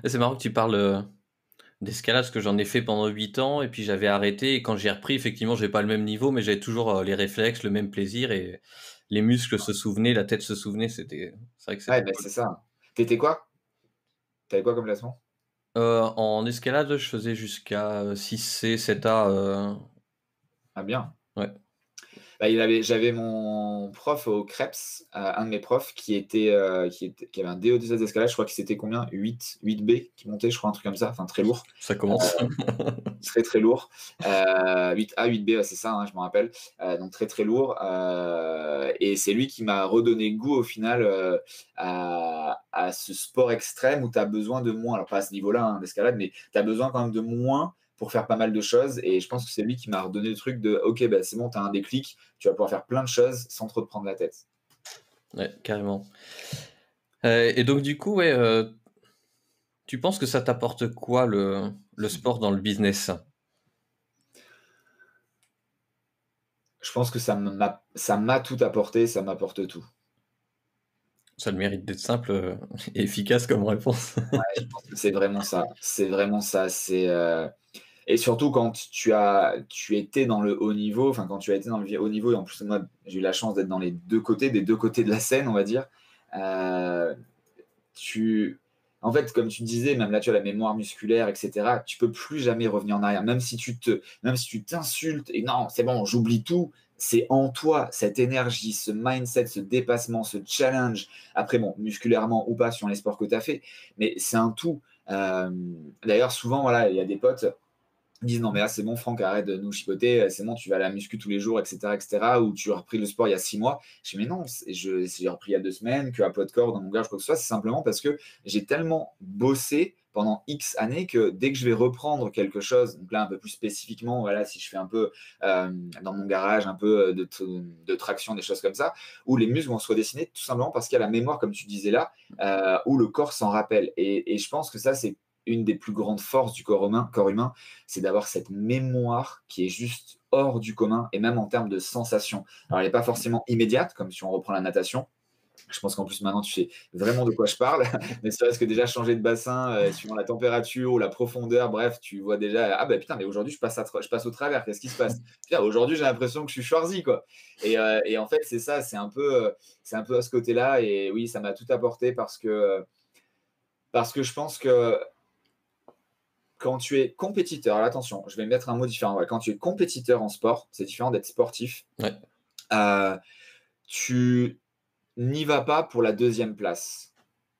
c'est marrant que tu parles d'escalade, parce que j'en ai fait pendant 8 ans et puis j'avais arrêté. Et quand j'ai repris, effectivement, j'ai pas le même niveau, mais j'avais toujours les réflexes, le même plaisir et les muscles se souvenaient, la tête se souvenait. C'est vrai que Ouais, c'était cool. c'est ça. T'étais quoi? T'avais quoi comme classement? En escalade, je faisais jusqu'à 6C, 7A. Ah, bien. Ouais. J'avais mon prof au CREPS, un de mes profs qui avait un DO2 d'escalade, je crois que c'était combien? 8B qui montait, je crois, un truc comme ça, enfin très lourd. Ça commence. Très très lourd. 8A, 8B, ouais, c'est ça, hein, je me rappelle. Donc très très lourd. Et c'est lui qui m'a redonné goût au final à ce sport extrême où tu as besoin de moins, alors pas à ce niveau-là hein, d'escalade, mais tu as besoin quand même de moins pour faire pas mal de choses. Et je pense que c'est lui qui m'a redonné le truc de OK, c'est bon, tu as un déclic, tu vas pouvoir faire plein de choses sans trop te prendre la tête. Ouais, carrément. Et donc du coup, ouais, tu penses que ça t'apporte quoi le sport dans le business? Je pense que ça m'a tout apporté, ça m'apporte tout. Ça a le mérite d'être simple, et efficace comme réponse. Je pense que c'est vraiment ça. C'est vraiment ça. Et surtout quand tu étais dans le haut niveau, enfin quand tu as été dans le haut niveau, et en plus moi j'ai eu la chance d'être dans les deux côtés, des deux côtés de la scène, on va dire. Euh, en fait, comme tu disais, même là tu as la mémoire musculaire, etc. Tu peux plus jamais revenir en arrière, même si tu t'insultes et non, c'est bon, j'oublie tout. C'est en toi cette énergie, ce mindset, ce dépassement, ce challenge. Après, bon, musculairement ou pas, sur les sports que tu as fait, mais c'est un tout. Euh, D'ailleurs, souvent, voilà, il y a des potes qui disent non, mais là, c'est bon, Franck, arrête de nous chipoter, c'est bon, tu vas à la muscu tous les jours, etc., etc., ou tu as repris le sport il y a 6 mois. Je dis, mais non, j'ai repris il y a 2 semaines, que à poids de corps, dans mon garage, quoi que ce soit, c'est simplement parce que j'ai tellement bossé pendant X années que dès que je vais reprendre quelque chose, donc là, un peu plus spécifiquement, voilà, si je fais un peu dans mon garage, un peu de traction, des choses comme ça, où les muscles vont se redessiner, tout simplement parce qu'il y a la mémoire, comme tu disais là, où le corps s'en rappelle. Et je pense que ça, c'est une des plus grandes forces du corps humain, c'est d'avoir cette mémoire qui est juste hors du commun, et même en termes de sensation. Alors, elle n'est pas forcément immédiate, comme si on reprend la natation, Je pense qu'en plus, maintenant, tu sais vraiment de quoi je parle. Ne serait-ce que déjà changer de bassin, suivant la température ou la profondeur, bref, tu vois déjà: «Ah bah putain, mais aujourd'hui, je passe au travers, qu'est-ce qui se passe? Putain, aujourd'hui, j'ai l'impression que je suis Schwarzy, quoi». Et en fait, c'est ça, c'est un peu à ce côté-là et oui, ça m'a tout apporté parce que je pense que quand tu es compétiteur, alors attention, je vais mettre un mot différent, ouais, quand tu es compétiteur en sport, c'est différent d'être sportif, Ouais, heu, tu n'y vas pas pour la deuxième place.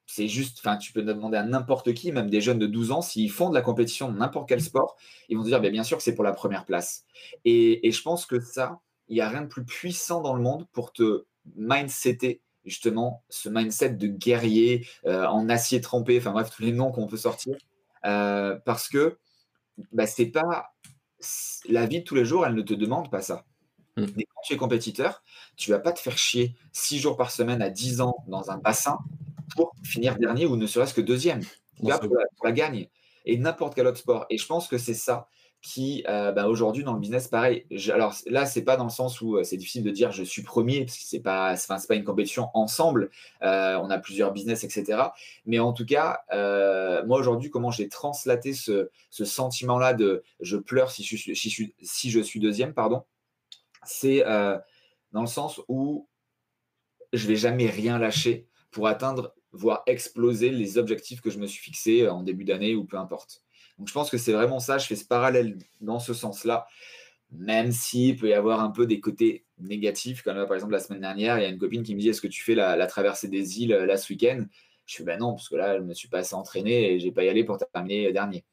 C'est juste, enfin, tu peux demander à n'importe qui, même des jeunes de 12 ans, s'ils font de la compétition dans n'importe quel sport, ils vont te dire: «Beh, bien sûr que c'est pour la première place» et je pense que ça, il y a rien de plus puissant dans le monde pour te mindsetter, justement, ce mindset de guerrier, en acier trempé, enfin bref, tous les noms qu'on peut sortir, parce que, bah, c'est pas la vie de tous les jours, elle ne te demande pas ça. mmh, Mais quand tu es compétiteur, tu vas pas te faire chier 6 jours par semaine à 10 ans dans un bassin pour finir dernier ou ne serait-ce que deuxième. Tu non, vas c'est pour la gagne et n'importe quel autre sport et je pense que c'est ça qui, bah, aujourd'hui dans le business pareil, alors là, c'est pas dans le sens où, c'est difficile de dire: «Je suis premier parce que c'est pas une compétition ensemble, on a plusieurs business et cetera. Mais en tout cas, moi aujourd'hui, comment j'ai translaté ce sentiment-là de: «Je pleure si je suis 2e», pardon, c'est, dans le sens où je vais jamais rien lâcher pour atteindre, voire exploser les objectifs que je me suis fixés en début d'année ou peu importe. Donc je pense que c'est vraiment ça, je fais ce parallèle dans ce sens-là, même s'il peut y avoir un peu des côtés négatifs, comme là, par exemple, la semaine dernière, il y a une copine qui me dit: «Est-ce que tu fais la traversée des îles, là, ce week-end?» Je fais: «Bah non, parce que là, je me suis pas assez entraîné et je vais pas y aller pour terminer dernier».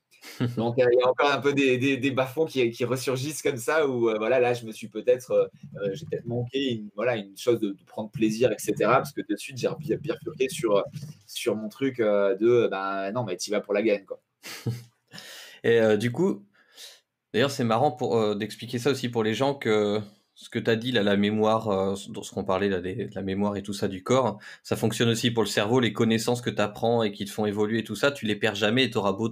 Donc, il y a encore un peu des bas-fonds qui ressurgissent comme ça où, voilà, là, je me suis peut-être, j'ai peut-être manqué une chose de prendre plaisir et cetera parce que de suite, j'ai bifurqué sur mon truc, bah, non, mais tu y vas pour la gagne, quoi. et du coup, d'ailleurs, c'est marrant d'expliquer ça aussi pour les gens que ce que tu as dit là, la mémoire, ce qu'on parlait là de la mémoire et tout ça du corps, ça fonctionne aussi pour le cerveau. Les connaissances que tu apprends et qui te font évoluer et tout ça, tu les perds jamais et tu auras beau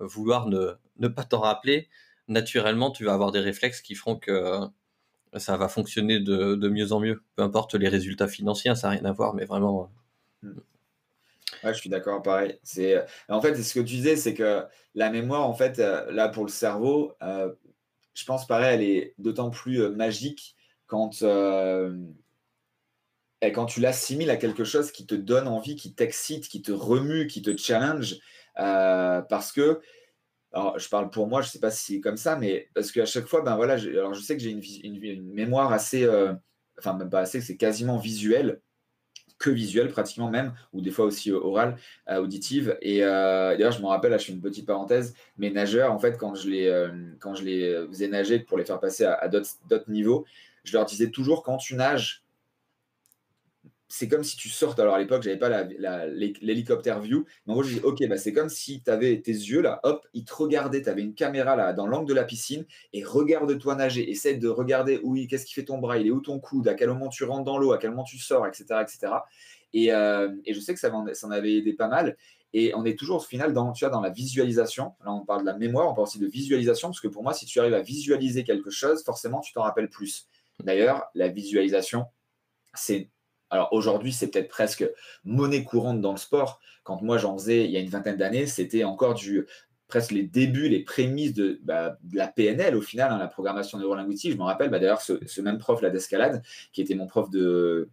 vouloir ne pas t'en rappeler, naturellement, tu vas avoir des réflexes qui feront que ça va fonctionner de mieux en mieux. Peu importe les résultats financiers, hein, ça a rien à voir, mais vraiment, Mmh. Ouais, je suis d'accord, pareil. En fait, ce que tu disais, c'est que la mémoire, en fait, là, pour le cerveau, je pense pareil, elle est d'autant plus, magique quand, et quand tu l'assimiles à quelque chose qui te donne envie, qui t'excite, qui te remue, qui te challenge, parce que alors je parle pour moi, je sais pas si c'est comme ça, mais parce qu'à chaque fois, ben, voilà, alors je sais que j'ai une mémoire assez, enfin même pas assez, c'est quasiment visuel, que visuel pratiquement même, ou des fois aussi, orale, auditive et d'ailleurs je me rappelle, là je fais une petite parenthèse, mes nageurs en fait quand je les, faisais nager pour les faire passer à d'autres niveaux, je leur disais toujours: «Quand tu nages, c'est comme si tu sortes». Alors à l'époque, j'avais pas l'hélicoptère view, mais en gros, je dis: OK, bah, c'est comme si tu avais tes yeux là, hop, ils te regardaient, tu avais une caméra là, dans l'angle de la piscine et regarde-toi nager. Essaie de regarder où qu'est-ce qui fait ton bras, il est où ton coude, à quel moment tu rentres dans l'eau, à quel moment tu sors, et cetera, et cetera. Et je sais que ça en avait aidé pas mal. Et on est toujours au final dans, tu vois, dans la visualisation. Là, on parle de la mémoire, on parle aussi de visualisation, parce que pour moi, si tu arrives à visualiser quelque chose, forcément, tu t'en rappelles plus. D'ailleurs, la visualisation, c'est alors aujourd'hui, c'est peut-être presque monnaie courante dans le sport. Quand moi j'en faisais il y a une vingtaine d'années, c'était encore presque les débuts, les prémices de la PNL au final, hein, la programmation neurolinguistique. Je me rappelle, bah, d'ailleurs, ce même prof là d'escalade, qui était mon prof de,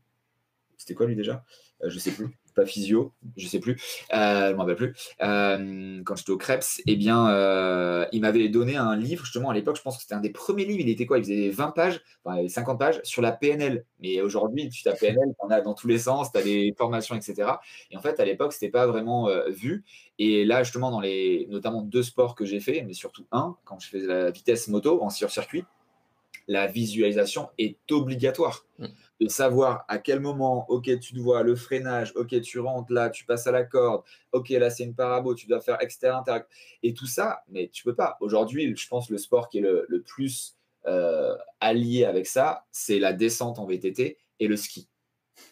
c'était quoi lui déjà? Je sais plus. Pas physio, je sais plus. Je me rappelle plus. Quand j'étais au Krebs, eh bien, il m'avait donné un livre, justement, à l'époque, je pense que c'était un des premiers livres. Il était quoi? Il faisait 20 pages, enfin, 50 pages sur la PNL. Mais aujourd'hui, tu tapes PNL, tu en as dans tous les sens, tu as des formations, et cetera. Et en fait, à l'époque, c'était pas vraiment vu. Et là, justement, dans notamment 2 sports que j'ai fait, mais surtout un, quand je faisais la vitesse moto en sur circuit, la visualisation est obligatoire. mmh, De savoir à quel moment, ok, tu te vois le freinage, ok, tu rentres là, tu passes à la corde, ok, là c'est une parabo, tu dois faire extérieur, intérieur. Et tout ça, mais tu peux pas. Aujourd'hui, je pense le sport qui est le plus allié avec ça, c'est la descente en VTT et le ski.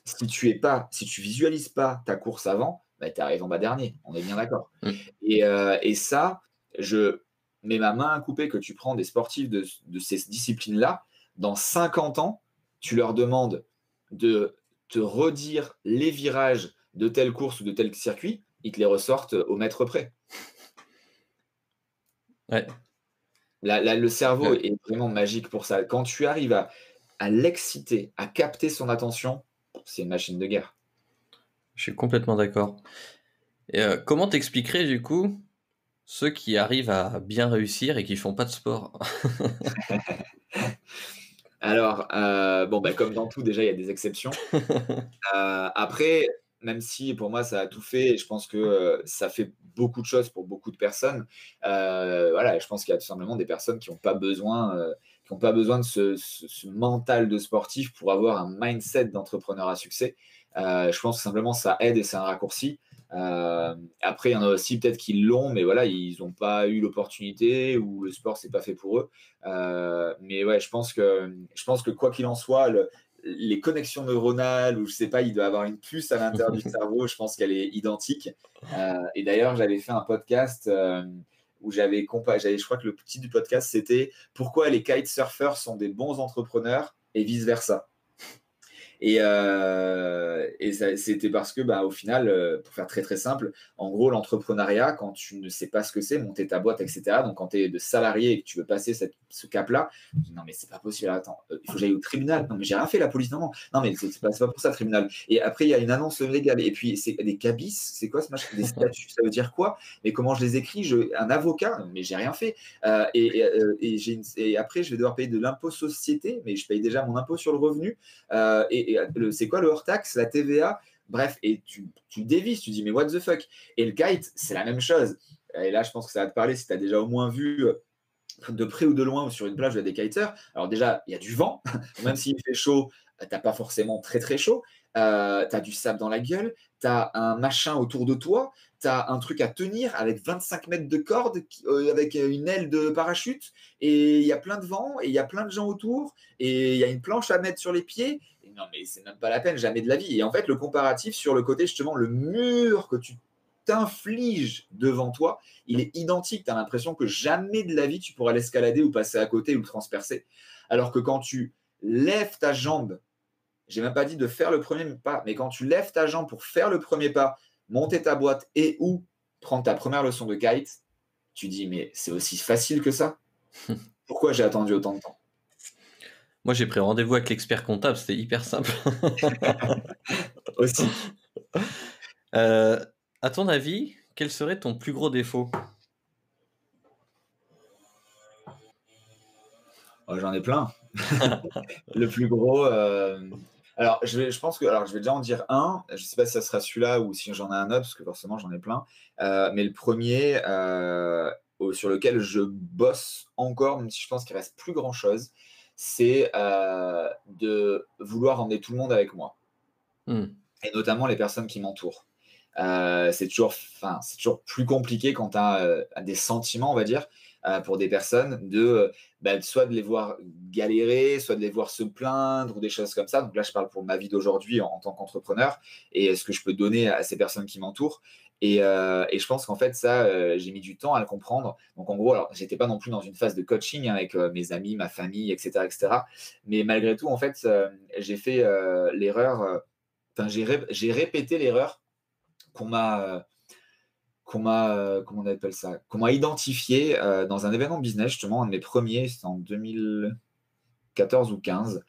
Si tu visualises pas ta course avant, bah, tu arrives en bas dernier. On est bien d'accord. mmh. Et ça, je mets ma main à couper que tu prends des sportifs de ces disciplines-là, dans 50 ans, tu leur demandes de te redire les virages de telle course ou de tel circuit, ils te les ressortent au mètre près. Ouais. Le cerveau Ouais. est vraiment magique pour ça. Quand tu arrives à l'exciter, à capter son attention, c'est une machine de guerre. Je suis complètement d'accord. Et comment t'expliquerais du coup ceux qui arrivent à bien réussir et qui font pas de sport? Alors, bon, bah, comme dans tout, déjà, il y a des exceptions. Après, même si pour moi ça a tout fait et je pense que, ça fait beaucoup de choses pour beaucoup de personnes, voilà, je pense qu'il y a tout simplement des personnes qui ont pas besoin de ce mental de sportif pour avoir un mindset d'entrepreneur à succès. Je pense que simplement ça aide et c'est un raccourci. Après, il y en a aussi peut-être qui l'ont, mais voilà, ils n'ont pas eu l'opportunité ou le sport c'est pas fait pour eux. Mais ouais, je pense que quoi qu'il en soit, les connexions neuronales ou je sais pas, il doit avoir une puce à l'intérieur du cerveau, je pense qu'elle est identique. Et d'ailleurs, j'avais fait un podcast où je crois que le titre du podcast c'était Pourquoi les kitesurfers sont des bons entrepreneurs et vice-versa. Et c'était parce que, bah, au final, pour faire très très simple, en gros, l'entrepreneuriat, quand tu ne sais pas ce que c'est, monter ta boîte, etc., donc quand tu es de salarié et que tu veux passer ce cap-là, tu dis, non, mais c'est pas possible, attends, il faut que j'aille au tribunal. Non, mais j'ai rien fait, la police, non, non, non, mais c'est pas pour ça, tribunal. Et après, il y a une annonce légale. Et puis, c'est des cabis, c'est quoi ce machin? Des statuts, ça veut dire quoi? Mais comment je les écris? Un avocat, mais j'ai rien fait. Et après, je vais devoir payer de l'impôt société, mais je paye déjà mon impôt sur le revenu. C'est quoi le hors-taxe, la TVA? Bref, et tu dévises, tu dis, mais what the fuck? Et le kite, c'est la même chose. Et là, je pense que ça va te parler si tu as déjà au moins vu de près ou de loin ou sur une plage, il y a des kiteurs. Alors déjà, il y a du vent. Même s'il fait chaud, tu n'as pas forcément très très chaud. Tu as du sable dans la gueule. Tu as un machin autour de toi. Tu as un truc à tenir avec 25 mètres de corde, avec une aile de parachute. Et il y a plein de vent. Et il y a plein de gens autour. Et il y a une planche à mettre sur les pieds. Et non, mais c'est même pas la peine, jamais de la vie. Et en fait, le comparatif sur le côté, justement, le mur que tu t'infliges devant toi, il est identique. Tu as l'impression que jamais de la vie tu pourras l'escalader ou passer à côté ou le transpercer. Alors que quand tu lèves ta jambe, j'ai même pas dit de faire le premier pas, mais quand tu lèves ta jambe pour faire le premier pas, monter ta boîte et ou prendre ta première leçon de kite, tu dis mais c'est aussi facile que ça? Pourquoi j'ai attendu autant de temps? Moi, j'ai pris rendez-vous avec l'expert comptable, c'était hyper simple. Aussi. Heu, à ton avis, quel serait ton plus gros défaut? Oh, j'en ai plein. Le plus gros, alors je pense que alors je vais déjà en dire un. Je sais pas si ça sera celui-là ou si j'en ai un autre, parce que forcément j'en ai plein. Mais le premier sur lequel je bosse encore, même si je pense qu'il reste plus grand chose, c'est, de vouloir emmener tout le monde avec moi Mmh. et notamment les personnes qui m'entourent. C'est toujours plus compliqué quand tu as des sentiments, on va dire, pour des personnes, soit de les voir galérer, soit de les voir se plaindre ou des choses comme ça. Donc là, je parle pour ma vie d'aujourd'hui en tant qu'entrepreneur et ce que je peux donner à ces personnes qui m'entourent. Et je pense qu'en fait, ça, j'ai mis du temps à le comprendre. Donc en gros, alors, j'étais pas non plus dans une phase de coaching avec mes amis, ma famille, etc., etc. Mais malgré tout, en fait, j'ai fait l'erreur. Enfin, j'ai répété l'erreur qu'on m'a, comment on appelle ça? Qu'on m'a identifié dans un événement business, justement, un de mes premiers, c'était en 2014 ou 15.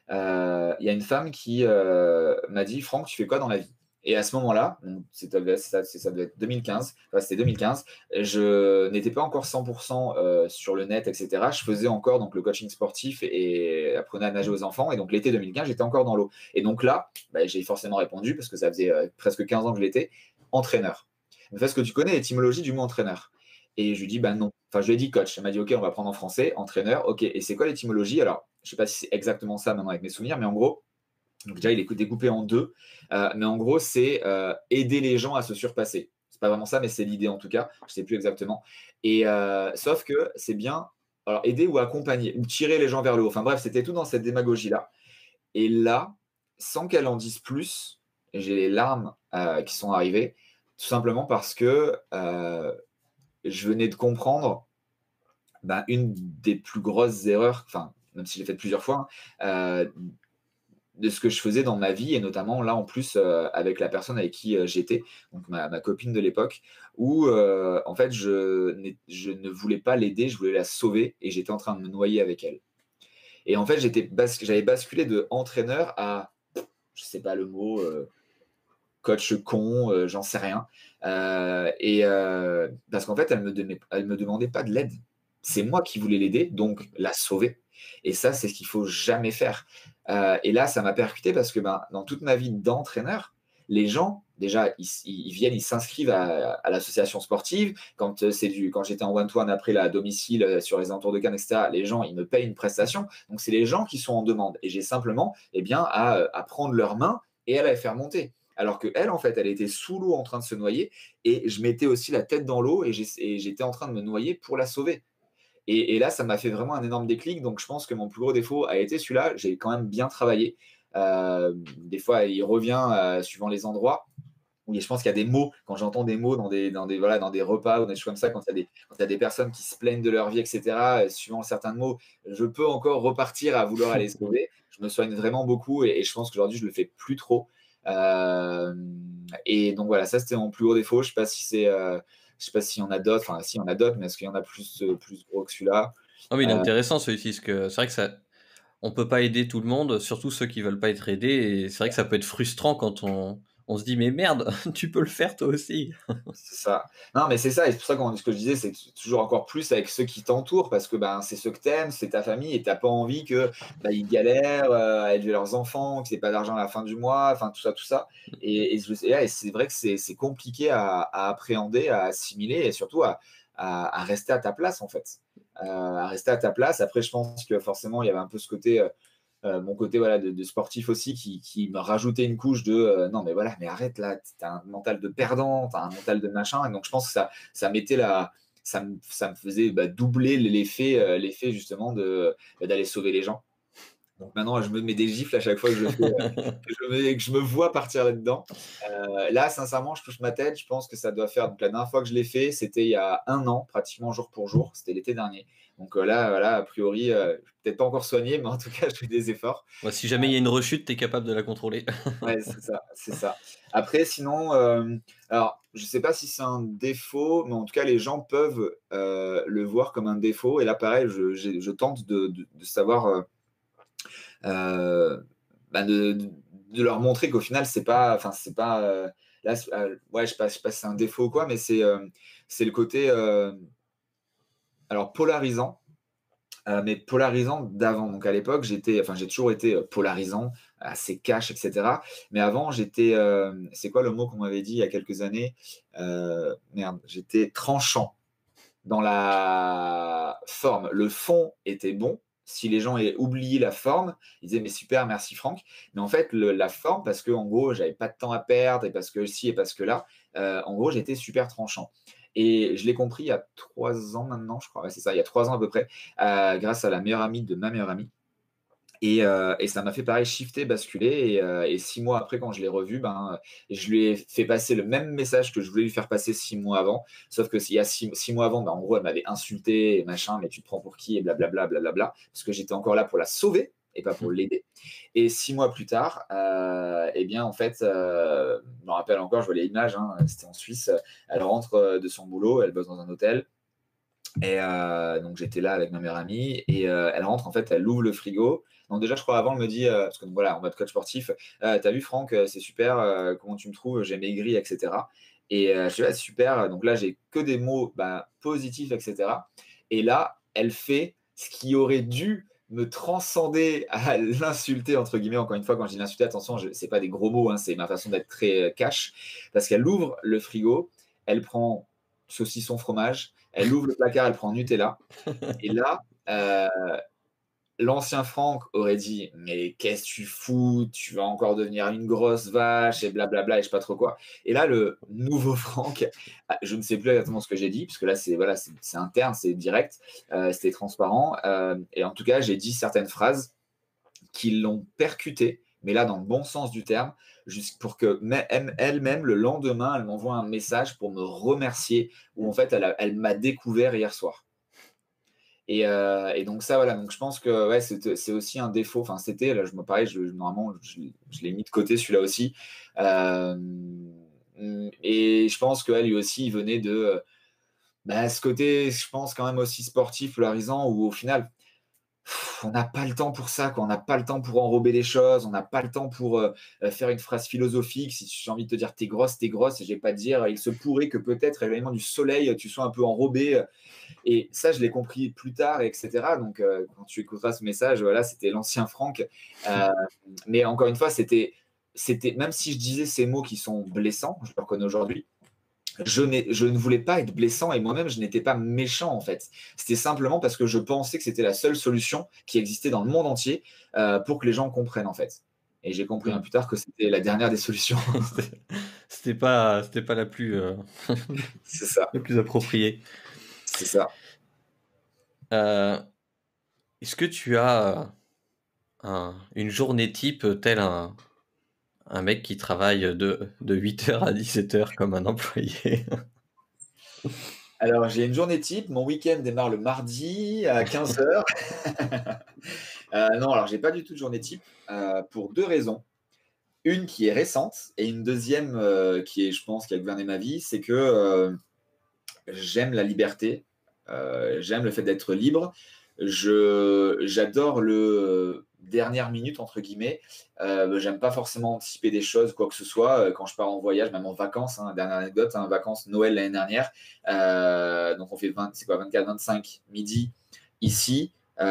Il y a une femme qui m'a dit: Franck, tu fais quoi dans la vie? Et à ce moment-là, donc, ça devait être 2015, enfin, c'était 2015, je n'étais pas encore 100% sur le net, etc. Je faisais encore donc, le coaching sportif et apprenais à nager aux enfants. Et donc l'été 2015, j'étais encore dans l'eau. Et donc là, bah, j'ai forcément répondu, parce que ça faisait presque 15 ans que je l'étais, entraîneur. Est-ce que tu connais l'étymologie du mot entraîneur? Et je lui dis, bah non. Enfin, je lui ai dit coach. Elle m'a dit, OK, on va prendre en français, entraîneur. OK, et c'est quoi l'étymologie? Alors, je ne sais pas si c'est exactement ça maintenant avec mes souvenirs, mais en gros, donc déjà, il est découpé en deux. Mais en gros, c'est aider les gens à se surpasser. C'est pas vraiment ça, mais c'est l'idée en tout cas. Je ne sais plus exactement. Et sauf que c'est bien, alors aider ou accompagner, ou tirer les gens vers le haut. Enfin bref, c'était tout dans cette démagogie-là. Et là, sans qu'elle en dise plus, j'ai les larmes qui sont arrivées, tout simplement parce que je venais de comprendre une des plus grosses erreurs, enfin, même si j'ai fait plusieurs fois, hein, de ce que je faisais dans ma vie et notamment là, en plus, avec la personne avec qui, j'étais, donc ma copine de l'époque où, en fait, je ne voulais pas l'aider, je voulais la sauver et j'étais en train de me noyer avec elle et en fait, j'avais basculé de entraîneur à, je sais pas le mot, coach con, j'en sais rien. Parce qu'en fait, elle me demandait pas de l'aide. C'est moi qui voulais l'aider, donc la sauver. Et ça, c'est ce qu'il faut jamais faire. Et là, ça m'a percuté parce que ben, dans toute ma vie d'entraîneur, les gens, déjà, ils viennent, ils s'inscrivent à l'association sportive. Quand j'étais en one-to-one après là, à domicile sur les alentours de Cannes, etc., les gens, ils me payent une prestation. Donc, c'est les gens qui sont en demande. Et j'ai simplement à prendre leurs mains et à les faire monter. Alors qu'elle, en fait, elle était sous l'eau en train de se noyer et je mettais aussi la tête dans l'eau et j'étais en train de me noyer pour la sauver. Et là, ça m'a fait vraiment un énorme déclic. Donc, je pense que mon plus gros défaut a été celui-là. J'ai quand même bien travaillé. Des fois, il revient suivant les endroits. Oui, je pense qu'il y a des mots, quand j'entends des mots dans des repas ou des choses comme ça, quand il y a des personnes qui se plaignent de leur vie, etc., suivant certains mots, je peux encore repartir à vouloir aller sauver. Je me soigne vraiment beaucoup et je pense qu'aujourd'hui, je le fais plus trop. Euh, et donc voilà, ça c'était mon plus gros défaut. Je sais pas s'il y en a d'autres, enfin si, il y en a d'autres, mais est-ce qu'il y en a plus gros que celui-là? Ah oui, il est Euh, intéressant celui-ci, parce que c'est vrai que ça on peut pas aider tout le monde, surtout ceux qui veulent pas être aidés et c'est vrai que ça peut être frustrant quand on se dit: «Mais merde, tu peux le faire toi aussi». C'est ça. Non, mais c'est ça, et c'est pour ça ce que je disais, c'est toujours encore plus avec ceux qui t'entourent, parce que ben, c'est ceux que t'aimes, c'est ta famille, et t'as pas envie que bah, ils galèrent à élever leurs enfants, qu'ils n'aient pas d'argent à la fin du mois, enfin tout ça, tout ça. Et c'est vrai que c'est compliqué à appréhender, à assimiler, et surtout à rester à ta place, en fait. À rester à ta place. Après, je pense que forcément, il y avait un peu ce côté mon côté voilà, de sportif aussi qui me rajoutait une couche de non mais voilà mais arrête là t'as un mental de perdant, t'as un mental de machin, et donc je pense que ça mettait ça me faisait doubler l'effet justement d'aller sauver les gens. Donc maintenant je me mets des gifles à chaque fois que je fais que je me vois partir là-dedans. Là sincèrement je touche ma tête, je pense que ça doit faire, donc la dernière fois que je l'ai fait c'était il y a un an pratiquement jour pour jour, c'était l'été dernier. Donc là voilà, a priori peut-être pas encore soigné, mais en tout cas je fais des efforts. Bah, si jamais il y a une rechute, tu es capable de la contrôler. Ouais, c'est ça, c'est ça. Après, sinon, alors, je sais pas si c'est un défaut, mais en tout cas, les gens peuvent le voir comme un défaut. Et là, pareil, je tente de savoir, euh, bah, de leur montrer qu'au final, c'est pas, là, ouais, je sais pas si c'est un défaut ou quoi, mais c'est le côté, alors, polarisant. Mais polarisant d'avant. Donc à l'époque, j'ai toujours été polarisant, assez cash, etc. Mais avant, c'est quoi le mot qu'on m'avait dit il y a quelques années? Merde, j'étais tranchant dans la forme. Le fond était bon. Si les gens avaient oublié la forme, ils disaient mais super, merci Franck. Mais en fait, la forme, parce que en gros, j'avais pas de temps à perdre et parce que ci et parce que là, en gros, j'étais super tranchant. Et je l'ai compris il y a 3 ans maintenant, je crois. Ouais, c'est ça, il y a 3 ans à peu près, grâce à la meilleure amie de ma meilleure amie. Et ça m'a fait pareil shifter, basculer. Et 6 mois après, quand je l'ai revu, ben, je lui ai fait passer le même message que je voulais lui faire passer 6 mois avant. Sauf que s'il y a 6 mois avant, ben, en gros, elle m'avait insulté et machin, mais tu te prends pour qui et blablabla, blablabla, parce que j'étais encore là pour la sauver et pas pour l'aider. Et 6 mois plus tard, eh bien, en fait, je me rappelle encore, je vois les images, hein, c'était en Suisse. Elle rentre de son boulot, elle bosse dans un hôtel. Et donc j'étais là avec ma meilleure amie et elle rentre, en fait, elle ouvre le frigo. Donc déjà, je crois avant, elle me dit, parce que donc, voilà, en mode coach sportif, t'as vu Franck, c'est super, comment tu me trouves, j'ai maigri, etc. Et je dis, ouais, c'est super. Donc là, j'ai que des mots positifs, etc. Et là, elle fait ce qui aurait dû me transcender à l'insulter, entre guillemets. Encore une fois, quand je dis l'insulter, attention, c'est pas des gros mots, hein, c'est ma façon d'être très cash. Parce qu'elle ouvre le frigo, elle prend saucisson fromage, elle ouvre le placard, elle prend Nutella. Et là, l'ancien Franck aurait dit mais qu'est-ce que tu fous, tu vas encore devenir une grosse vache et blablabla et je sais pas trop quoi. Et là, le nouveau Franck, je ne sais plus exactement ce que j'ai dit, parce que là, c'est interne, c'est direct, c'était transparent. Et en tout cas, j'ai dit certaines phrases qui l'ont percuté, mais là, dans le bon sens du terme, juste pour que elle-même, le lendemain, elle m'envoie un message pour me remercier, où en fait, elle m'a découvert hier soir. Et donc ça, voilà, donc je pense que ouais, c'est aussi un défaut. Enfin, c'était, là, pareil, normalement, je l'ai mis de côté celui-là aussi. Euh, et je pense que ouais, lui aussi, il venait de ce côté, je pense, quand même aussi sportif, polarisant, où au final, on n'a pas le temps pour ça, quoi. On n'a pas le temps pour enrober les choses, on n'a pas le temps pour faire une phrase philosophique. Si j'ai envie de te dire t'es grosse, et je vais pas te dire il se pourrait que peut-être, à l'événement du soleil, tu sois un peu enrobé. Et ça, je l'ai compris plus tard, etc. Donc, quand tu écouteras ce message, voilà, c'était l'ancien Franck. Euh, mais encore une fois, même si je disais ces mots qui sont blessants, je le reconnais aujourd'hui, je ne voulais pas être blessant et moi-même, je n'étais pas méchant en fait. C'était simplement parce que je pensais que c'était la seule solution qui existait dans le monde entier pour que les gens comprennent en fait. Et j'ai compris Mmh. plus tard que c'était la dernière des solutions. C'était c'était pas la plus, C'est ça, la plus appropriée. c'est ça. Heu, est-ce que tu as, une journée type, tel un mec qui travaille, de 8 heures à 17 heures comme un employé? Alors, j'ai une journée type. Mon week-end démarre le mardi à 15h. Non, alors j'ai pas du tout de journée type pour deux raisons. Une qui est récente et une deuxième qui est, je pense, qui a gouverné ma vie, c'est que j'aime la liberté, j'aime le fait d'être libre. J'adore le dernière minute entre guillemets. J'aime pas forcément anticiper des choses, quoi que ce soit. Quand je pars en voyage, même en vacances, hein, dernière anecdote, hein, vacances Noël l'année dernière. Donc on fait 20, c'est quoi, 24-25 midi ici. Et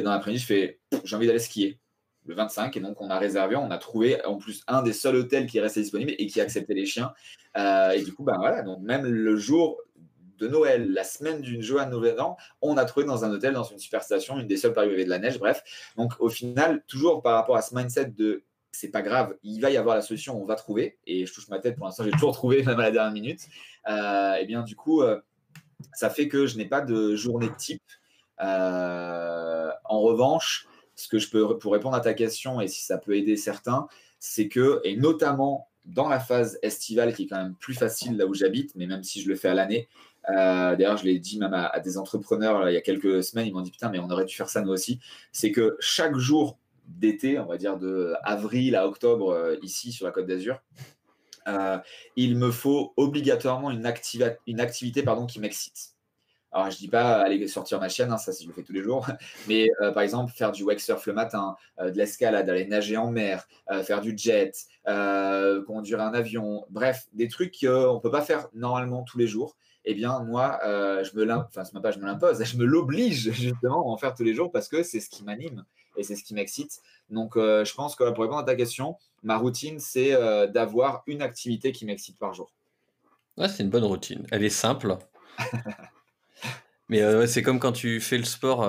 dans l'après-midi, je fais j'ai envie d'aller skier le 25 et donc on a réservé, on a trouvé en plus un des seuls hôtels qui restait disponible et qui acceptait les chiens. Et du coup, ben voilà, donc même le jour de Noël, la semaine d'une Joan Nouvel An, on a trouvé dans un hôtel, dans une super station, une des seules périodes où il y avait de la neige, bref. Donc au final, toujours par rapport à ce mindset de c'est pas grave, il va y avoir la solution, on va trouver. Et je touche ma tête, pour l'instant, j'ai toujours trouvé, même à la dernière minute. Et bien du coup, ça fait que je n'ai pas de journée type. En revanche, ce que je peux, pour répondre à ta question, et si ça peut aider certains, c'est que, et notamment dans la phase estivale, qui est quand même plus facile là où j'habite, mais même si je le fais à l'année, d'ailleurs, je l'ai dit même à des entrepreneurs là, il y a quelques semaines, ils m'ont dit putain, mais on aurait dû faire ça nous aussi. C'est que chaque jour d'été, on va dire de avril à octobre, ici sur la Côte d'Azur, euh, il me faut obligatoirement une activité pardon, qui m'excite. Alors, je dis pas aller sortir ma chienne, hein, ça, je le fais tous les jours. Mais par exemple, faire du wake surf le matin, de l'escalade, aller nager en mer, faire du jet, conduire un avion, bref, des trucs qu'on ne peut pas faire normalement tous les jours. Eh bien, moi, enfin, c'est même pas je me l'impose, je me l'oblige justement à en faire tous les jours parce que c'est ce qui m'anime et c'est ce qui m'excite. Donc, je pense que pour répondre à ta question, ma routine, c'est d'avoir une activité qui m'excite par jour. Ouais, c'est une bonne routine. Elle est simple, mais ouais, c'est comme quand tu fais le sport,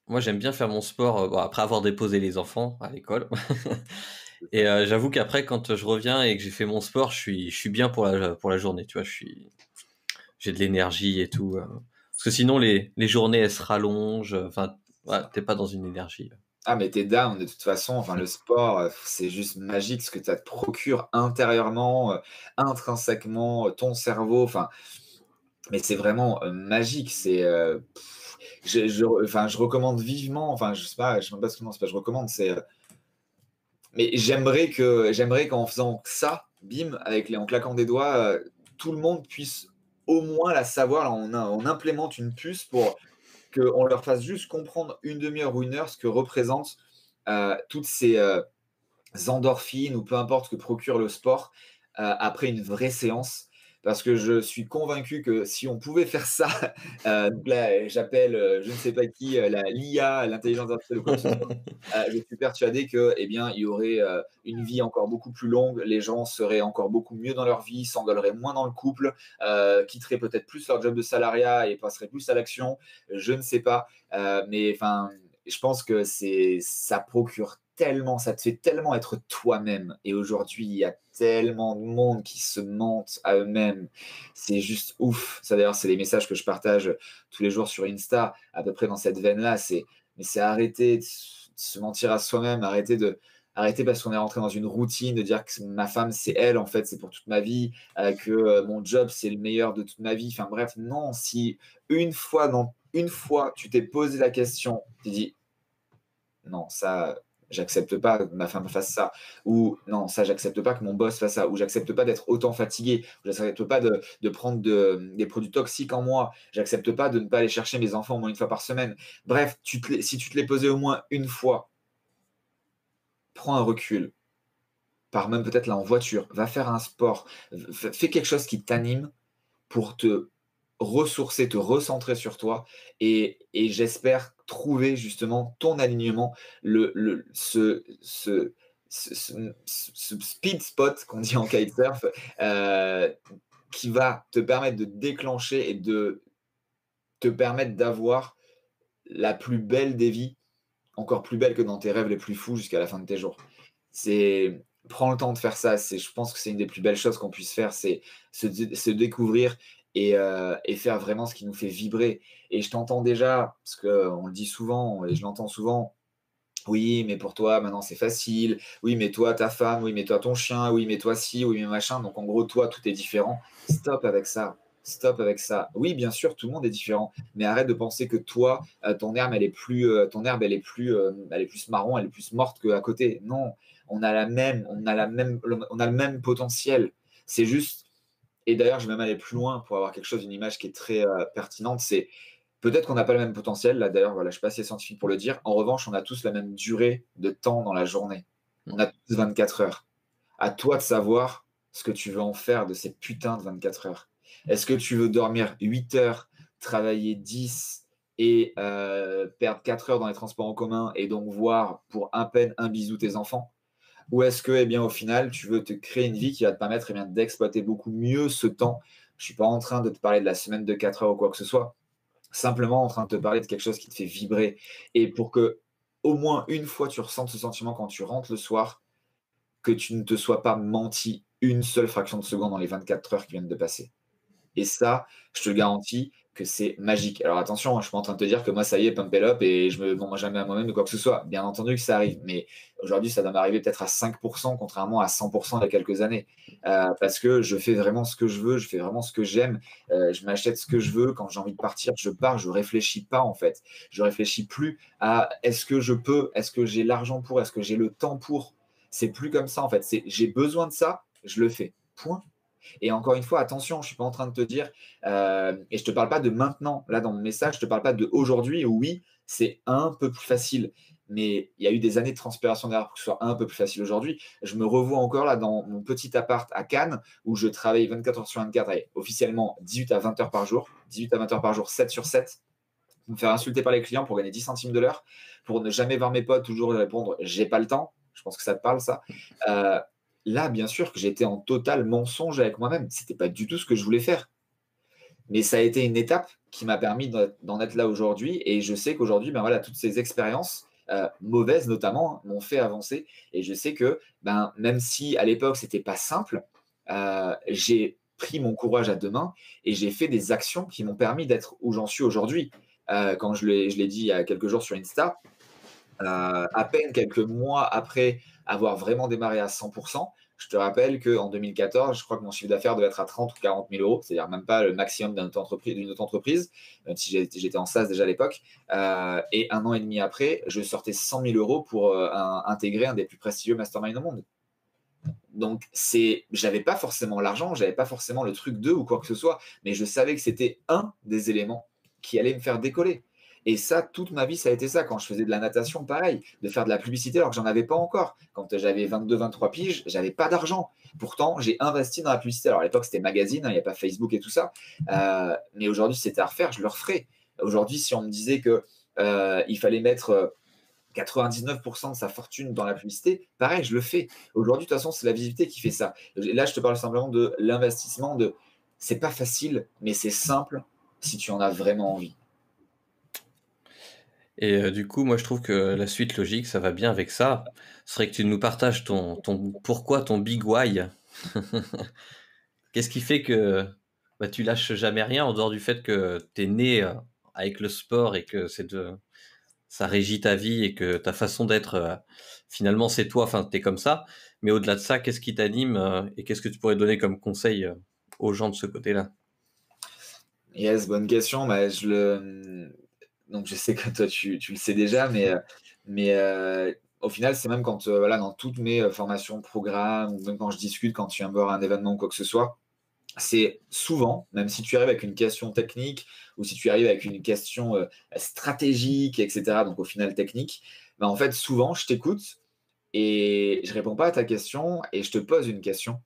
moi j'aime bien faire mon sport, bon après avoir déposé les enfants à l'école et j'avoue qu'après quand je reviens et que j'ai fait mon sport, je suis bien pour la journée, tu vois? J'ai de l'énergie et tout, parce que sinon les journées elles se rallongent, enfin, ouais, tu pas dans une énergie. Ah, mais t'es down de toute façon. Enfin, le sport, c'est juste magique ce que ça te procure intérieurement, intrinsèquement, ton cerveau. Enfin, mais c'est vraiment magique. Enfin, je recommande vivement. Enfin, je sais même pas ce que non, c'est pas. Je recommande. Mais j'aimerais qu'en faisant ça, bim, en claquant des doigts, tout le monde puisse au moins la savoir. Là, on implémente une puce pour qu'on leur fasse juste comprendre une demi-heure ou une heure ce que représente toutes ces endorphines ou peu importe ce que procure le sport après une vraie séance. Parce que je suis convaincu que si on pouvait faire ça, donc là j'appelle je ne sais pas qui, l'IA, l'intelligence artificielle ou quoi que ce soit, je suis persuadé que, eh bien, il y aurait une vie encore beaucoup plus longue, les gens seraient encore beaucoup mieux dans leur vie, s'engueuleraient moins dans le couple, quitteraient peut-être plus leur job de salariat et passeraient plus à l'action, je ne sais pas. Mais enfin, je pense que ça procure tellement, ça te fait tellement être toi-même. Et aujourd'hui, il y a tellement de monde qui se mentent à eux-mêmes. C'est juste ouf. Ça, d'ailleurs, c'est les messages que je partage tous les jours sur Insta, à peu près dans cette veine-là. Mais c'est arrêter de se mentir à soi-même, arrêter parce qu'on est rentré dans une routine de dire que ma femme, c'est elle, en fait, c'est pour toute ma vie, que mon job, c'est le meilleur de toute ma vie. Enfin bref, non, si une fois dans une fois tu t'es posé la question, tu dis: «Non, ça, j'accepte pas que ma femme fasse ça» ou «Non, ça, j'accepte pas que mon boss fasse ça» ou «J'accepte pas d'être autant fatigué» ou «J'accepte pas de prendre des produits toxiques en moi», «J'accepte pas de ne pas aller chercher mes enfants au moins une fois par semaine». Bref, si tu te l'es posé au moins une fois, prends un recul, pars même peut-être là en voiture, va faire un sport, fais quelque chose qui t'anime pour te ressourcer, te recentrer sur toi et j'espère trouver justement ton alignement, le ce speed spot qu'on dit en kitesurf, heu, qui va te permettre de déclencher et de te permettre d'avoir la plus belle des vies, encore plus belle que dans tes rêves les plus fous jusqu'à la fin de tes jours. C'est Prends le temps de faire ça, je pense que c'est une des plus belles choses qu'on puisse faire, c'est se découvrir et faire vraiment ce qui nous fait vibrer et je t'entends déjà, parce qu'on le dit souvent et je l'entends souvent: «Oui, mais pour toi, maintenant, c'est facile. Oui, mais toi, ta femme. Oui, mais toi, ton chien. Oui, mais toi, ci. Oui, mais machin». Donc en gros, toi, tout est différent. Stop avec ça. Stop avec ça. Oui, bien sûr, tout le monde est différent, mais arrête de penser que toi, ton herbe, elle est plus marron, elle est plus morte qu'à côté. Non, on a le même potentiel. C'est juste et d'ailleurs, je vais même aller plus loin pour avoir quelque chose, une image qui est très, pertinente, c'est peut-être qu'on n'a pas le même potentiel, là d'ailleurs, voilà, je suis pas assez scientifique pour le dire. En revanche, on a tous la même durée de temps dans la journée. On a tous 24 heures. À toi de savoir ce que tu veux en faire de ces putains de 24 heures. Est-ce que tu veux dormir 8 heures, travailler 10 et perdre 4 heures dans les transports en commun et donc voir pour à peine un bisou tes enfants? Ou est-ce que, eh bien, au final, tu veux te créer une vie qui va te permettre, eh bien, d'exploiter beaucoup mieux ce temps? Je suis pas en train de te parler de la semaine de 4 heures ou quoi que ce soit, simplement en train de te parler de quelque chose qui te fait vibrer et pour que, au moins une fois, tu ressentes ce sentiment quand tu rentres le soir, que tu ne te sois pas menti une seule fraction de seconde dans les 24 heures qui viennent de passer. Et ça, je te le garantis que c'est magique. Alors attention, hein, je suis pas en train de te dire que moi, ça y est, pump it up et je me mens jamais à moi-même ou quoi que ce soit. Bien entendu que ça arrive, mais aujourd'hui, ça doit m'arriver peut-être à 5%, contrairement à 100% il y a quelques années. Parce que je fais vraiment ce que je veux, je fais vraiment ce que j'aime, je m'achète ce que je veux. Quand j'ai envie de partir, je pars, je réfléchis pas en fait. Je réfléchis plus à est-ce que je peux, est-ce que j'ai l'argent pour, est-ce que j'ai le temps pour. C'est plus comme ça en fait. C'est j'ai besoin de ça, je le fais. Point. Et encore une fois, attention, je ne suis pas en train de te dire, et je ne te parle pas de maintenant, là dans mon message, je ne te parle pas de aujourd'hui, où oui, c'est un peu plus facile. Mais il y a eu des années de transpiration derrière pour que ce soit un peu plus facile aujourd'hui. Je me revois encore là dans mon petit appart à Cannes, où je travaille 24 heures sur 24, allez, officiellement 18 à 20 heures par jour, 18 à 20 heures par jour, 7 sur 7, pour me faire insulter par les clients pour gagner 10 centimes de l'heure, pour ne jamais voir mes potes, toujours répondre j'ai pas le temps. Je pense que ça te parle, ça. Euh, Là, bien sûr que j'étais en total mensonge avec moi-même. C'était pas du tout ce que je voulais faire. Mais ça a été une étape qui m'a permis d'en être là aujourd'hui. Et je sais qu'aujourd'hui, ben voilà, toutes ces expériences, mauvaises notamment, m'ont fait avancer. Et je sais que ben, même si à l'époque, c'était pas simple, j'ai pris mon courage à deux mains et j'ai fait des actions qui m'ont permis d'être où j'en suis aujourd'hui. Quand je l'ai dit il y a quelques jours sur Insta, à peine quelques mois après avoir vraiment démarré à 100%, je te rappelle qu'en 2014, je crois que mon chiffre d'affaires devait être à 30 ou 40 000 euros, c'est-à-dire même pas le maximum d'une autre entreprise, même si j'étais en SaaS déjà à l'époque. Et un an et demi après, je sortais 100 000 euros pour intégrer un des plus prestigieux masterminds au monde. Donc, j'avais pas forcément l'argent, j'avais pas forcément le truc de ou quoi que ce soit, mais je savais que c'était un des éléments qui allait me faire décoller. Et ça, toute ma vie, ça a été ça. Quand je faisais de la natation, pareil, de faire de la publicité alors que j'en avais pas encore. Quand j'avais 22-23 piges, j'avais pas d'argent. Pourtant, j'ai investi dans la publicité. Alors à l'époque, c'était magazine, hein, il n'y a pas Facebook et tout ça. Mais aujourd'hui, si c'était à refaire, je le referais. Aujourd'hui, si on me disait que il fallait mettre 99% de sa fortune dans la publicité, pareil, je le fais. Aujourd'hui, de toute façon, c'est la visibilité qui fait ça. Là, je te parle simplement de l'investissement, c'est pas facile, mais c'est simple si tu en as vraiment envie. Et du coup, moi, je trouve que la suite logique, ça va bien avec ça. Ce serait que tu nous partages ton pourquoi, ton big why. Qu'est-ce qui fait que bah, tu lâches jamais rien en dehors du fait que tu es né avec le sport et que ça régit ta vie et que ta façon d'être, finalement, c'est toi, enfin, tu es comme ça. Mais au-delà de ça, qu'est-ce qui t'anime et qu'est-ce que tu pourrais donner comme conseil aux gens de ce côté-là? Yes, bonne question. Bah, donc je sais que toi tu le sais déjà, au final, c'est même quand, voilà, dans toutes mes, formations, programmes ou même quand je discute, quand tu viens me voir à un événement ou quoi que ce soit, c'est souvent, même si tu arrives avec une question technique ou si tu arrives avec une question, stratégique et cetera, donc au final technique, bah, en fait, souvent, je t'écoute et je réponds pas à ta question et je te pose une question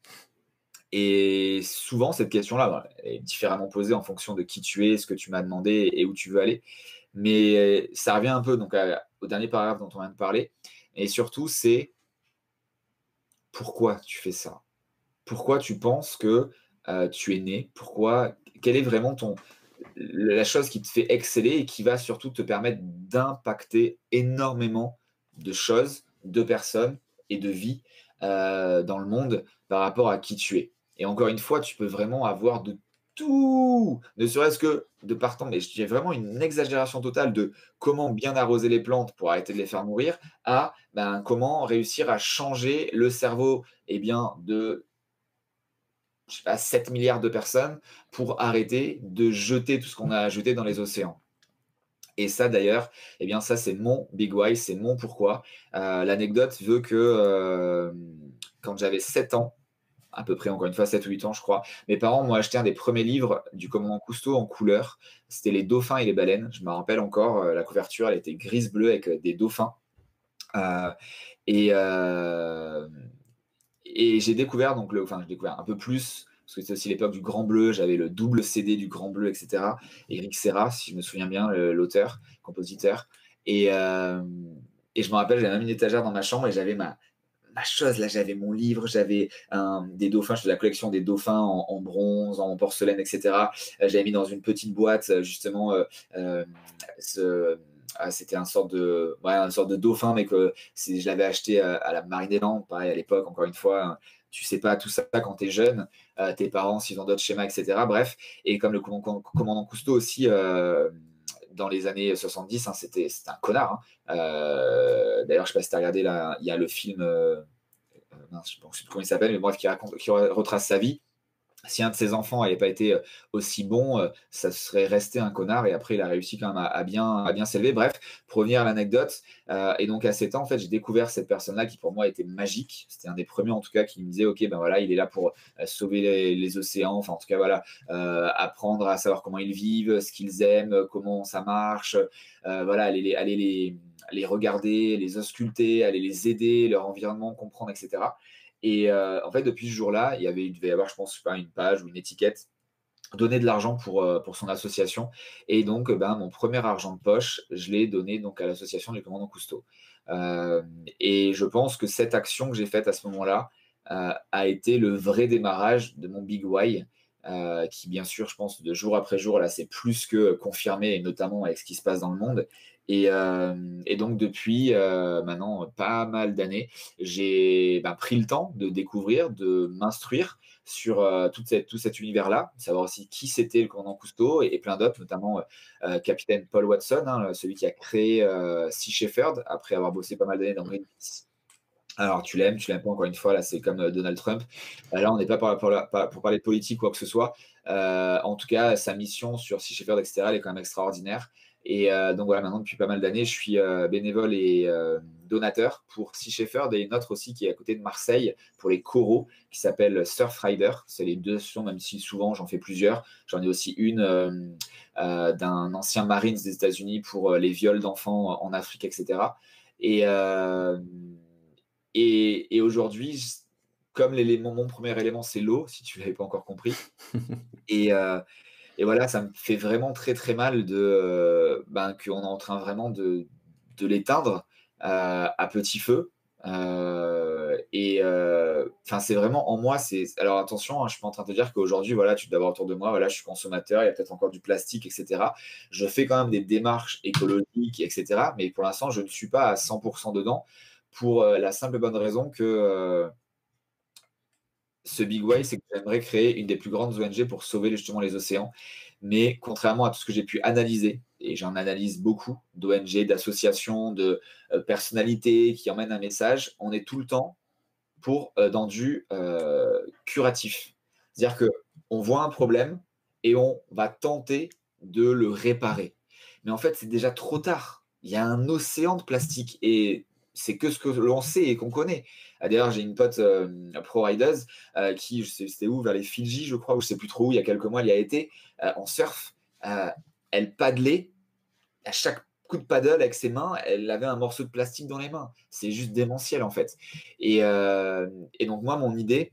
et souvent cette question-là, bah, elle est différemment posée en fonction de qui tu es, ce que tu m'as demandé et où tu veux aller. Mais ça revient un peu donc au dernier paragraphe dont on vient de parler et surtout c'est: pourquoi tu fais ça? Pourquoi tu penses que, tu es né? Pourquoi quelle est vraiment ton la chose qui te fait exceller et qui va surtout te permettre d'impacter énormément de choses, de personnes et de vies, dans le monde par rapport à qui tu es. Et encore une fois, tu peux vraiment avoir de tout, ne serait-ce que de partant, mais je dirais vraiment une exagération totale de comment bien arroser les plantes pour arrêter de les faire mourir, à, ben, comment réussir à changer le cerveau, eh bien, de je sais pas, 7 milliards de personnes pour arrêter de jeter tout ce qu'on a à jeter dans les océans. Et ça d'ailleurs, eh bien ça c'est mon big why, c'est mon pourquoi. L'anecdote veut que, quand j'avais 7 ans, à peu près encore une fois 7 ou 8 ans je crois, mes parents m'ont acheté un des premiers livres du commandant Cousteau en couleur. C'était Les dauphins et les baleines. Je me rappelle encore, la couverture elle était grise-bleue avec, des dauphins. Heu et j'ai découvert donc j'ai découvert un peu plus, parce que c'était aussi l'époque du Grand Bleu, j'avais le double CD du Grand Bleu et cetera. Éric Serra, si je me souviens bien, l'auteur, compositeur et je me rappelle, j'avais même une étagère dans ma chambre et j'avais ma chose là, j'avais mon livre, j'avais des dauphins, je faisais la collection des dauphins en bronze, en porcelaine et cetera. J'avais mis dans une petite boîte, justement, ce c'était une sorte de dauphin, mais que je l'avais acheté à la Marine des Landes, pareil à l'époque, encore une fois, hein, tu sais pas tout ça quand tu es jeune, tes parents, s'ils ont d'autres schémas, et cetera. Bref, et comme le commandant Cousteau aussi, dans les années 70, hein, c'était un connard. Hein. D'ailleurs, je sais pas si tu as regardé, là, il y a le film, mince, je ne sais plus comment il s'appelle, mais bref, qui retrace sa vie. Si un de ses enfants n'avait pas été aussi bon, ça serait resté un connard et après il a réussi quand même à bien s'élever. Bref, pour revenir à l'anecdote, et donc à 7 ans, en fait, j'ai découvert cette personne-là qui pour moi était magique. C'était un des premiers en tout cas qui me disait: «OK, ben voilà, il est là pour, sauver les océans», enfin en tout cas voilà, apprendre à savoir comment ils vivent, ce qu'ils aiment, comment ça marche, voilà, aller les regarder, les ausculter, aller les aider, leur environnement, comprendre et cetera. Et en fait, depuis ce jour-là, il devait y avoir, je pense, je sais pas, une page ou une étiquette, donner de l'argent pour son association. Et donc, ben, mon premier argent de poche, je l'ai donné donc à l'association du commandant Cousteau. Et je pense que cette action que j'ai faite à ce moment-là, a été le vrai démarrage de mon big why, qui bien sûr, je pense, de jour après jour, là, c'est plus que confirmé et notamment avec ce qui se passe dans le monde. Et donc depuis, maintenant pas mal d'années, j'ai, ben, pris le temps de découvrir, de m'instruire sur, tout cet univers-là, savoir aussi qui c'était le commandant Cousteau et plein d'autres, notamment, capitaine Paul Watson, hein, celui qui a créé, Sea Shepherd après avoir bossé pas mal d'années dans Greenpeace. Alors tu l'aimes pas, encore une fois, là, c'est comme, Donald Trump. Là, on n'est pas pour parler de politique ou quoi que ce soit. En tout cas, sa mission sur Sea Shepherd et cetera, elle est quand même extraordinaire. Et donc voilà, maintenant depuis pas mal d'années, je suis, bénévole et donateur pour Sea Shepherd et une autre aussi qui est à côté de Marseille pour les coraux, qui s'appelle Surfrider. C'est les 2 associations, même si souvent j'en fais plusieurs. J'en ai aussi une, d'un ancien Marines des États-Unis pour, les viols d'enfants en Afrique et cetera. Et aujourd'hui, comme mon premier élément, c'est l'eau, si tu l'avais pas encore compris. Et, voilà, ça me fait vraiment très très mal ben, qu'on est en train vraiment de l'éteindre à petit feu. Enfin, c'est vraiment en moi. Alors attention, hein, je suis pas en train de te dire qu'aujourd'hui, voilà, tu dois voir autour de moi, voilà, je suis consommateur, il y a peut-être encore du plastique, etc. Je fais quand même des démarches écologiques, etc. Mais pour l'instant, je ne suis pas à 100% dedans pour la simple et bonne raison que ce big why, c'est que j'aimerais créer une des plus grandes ONG pour sauver justement les océans. Mais contrairement à tout ce que j'ai pu analyser, et j'en analyse beaucoup d'ONG, d'associations, de personnalités qui emmènent un message, on est tout le temps dans du curatif. C'est-à-dire qu'on voit un problème et on va tenter de le réparer. Mais en fait, c'est déjà trop tard. Il y a un océan de plastique et c'est que ce que l'on sait et qu'on connaît. D'ailleurs, j'ai une pote pro-riders qui, je sais, c'était où, vers les Fidji, je crois, ou je sais plus trop où, il y a quelques mois, elle y a été en surf. Euh, Elle paddlait à chaque coup de paddle avec ses mains, elle avait un morceau de plastique dans les mains. C'est juste démentiel en fait. Et donc moi, mon idée,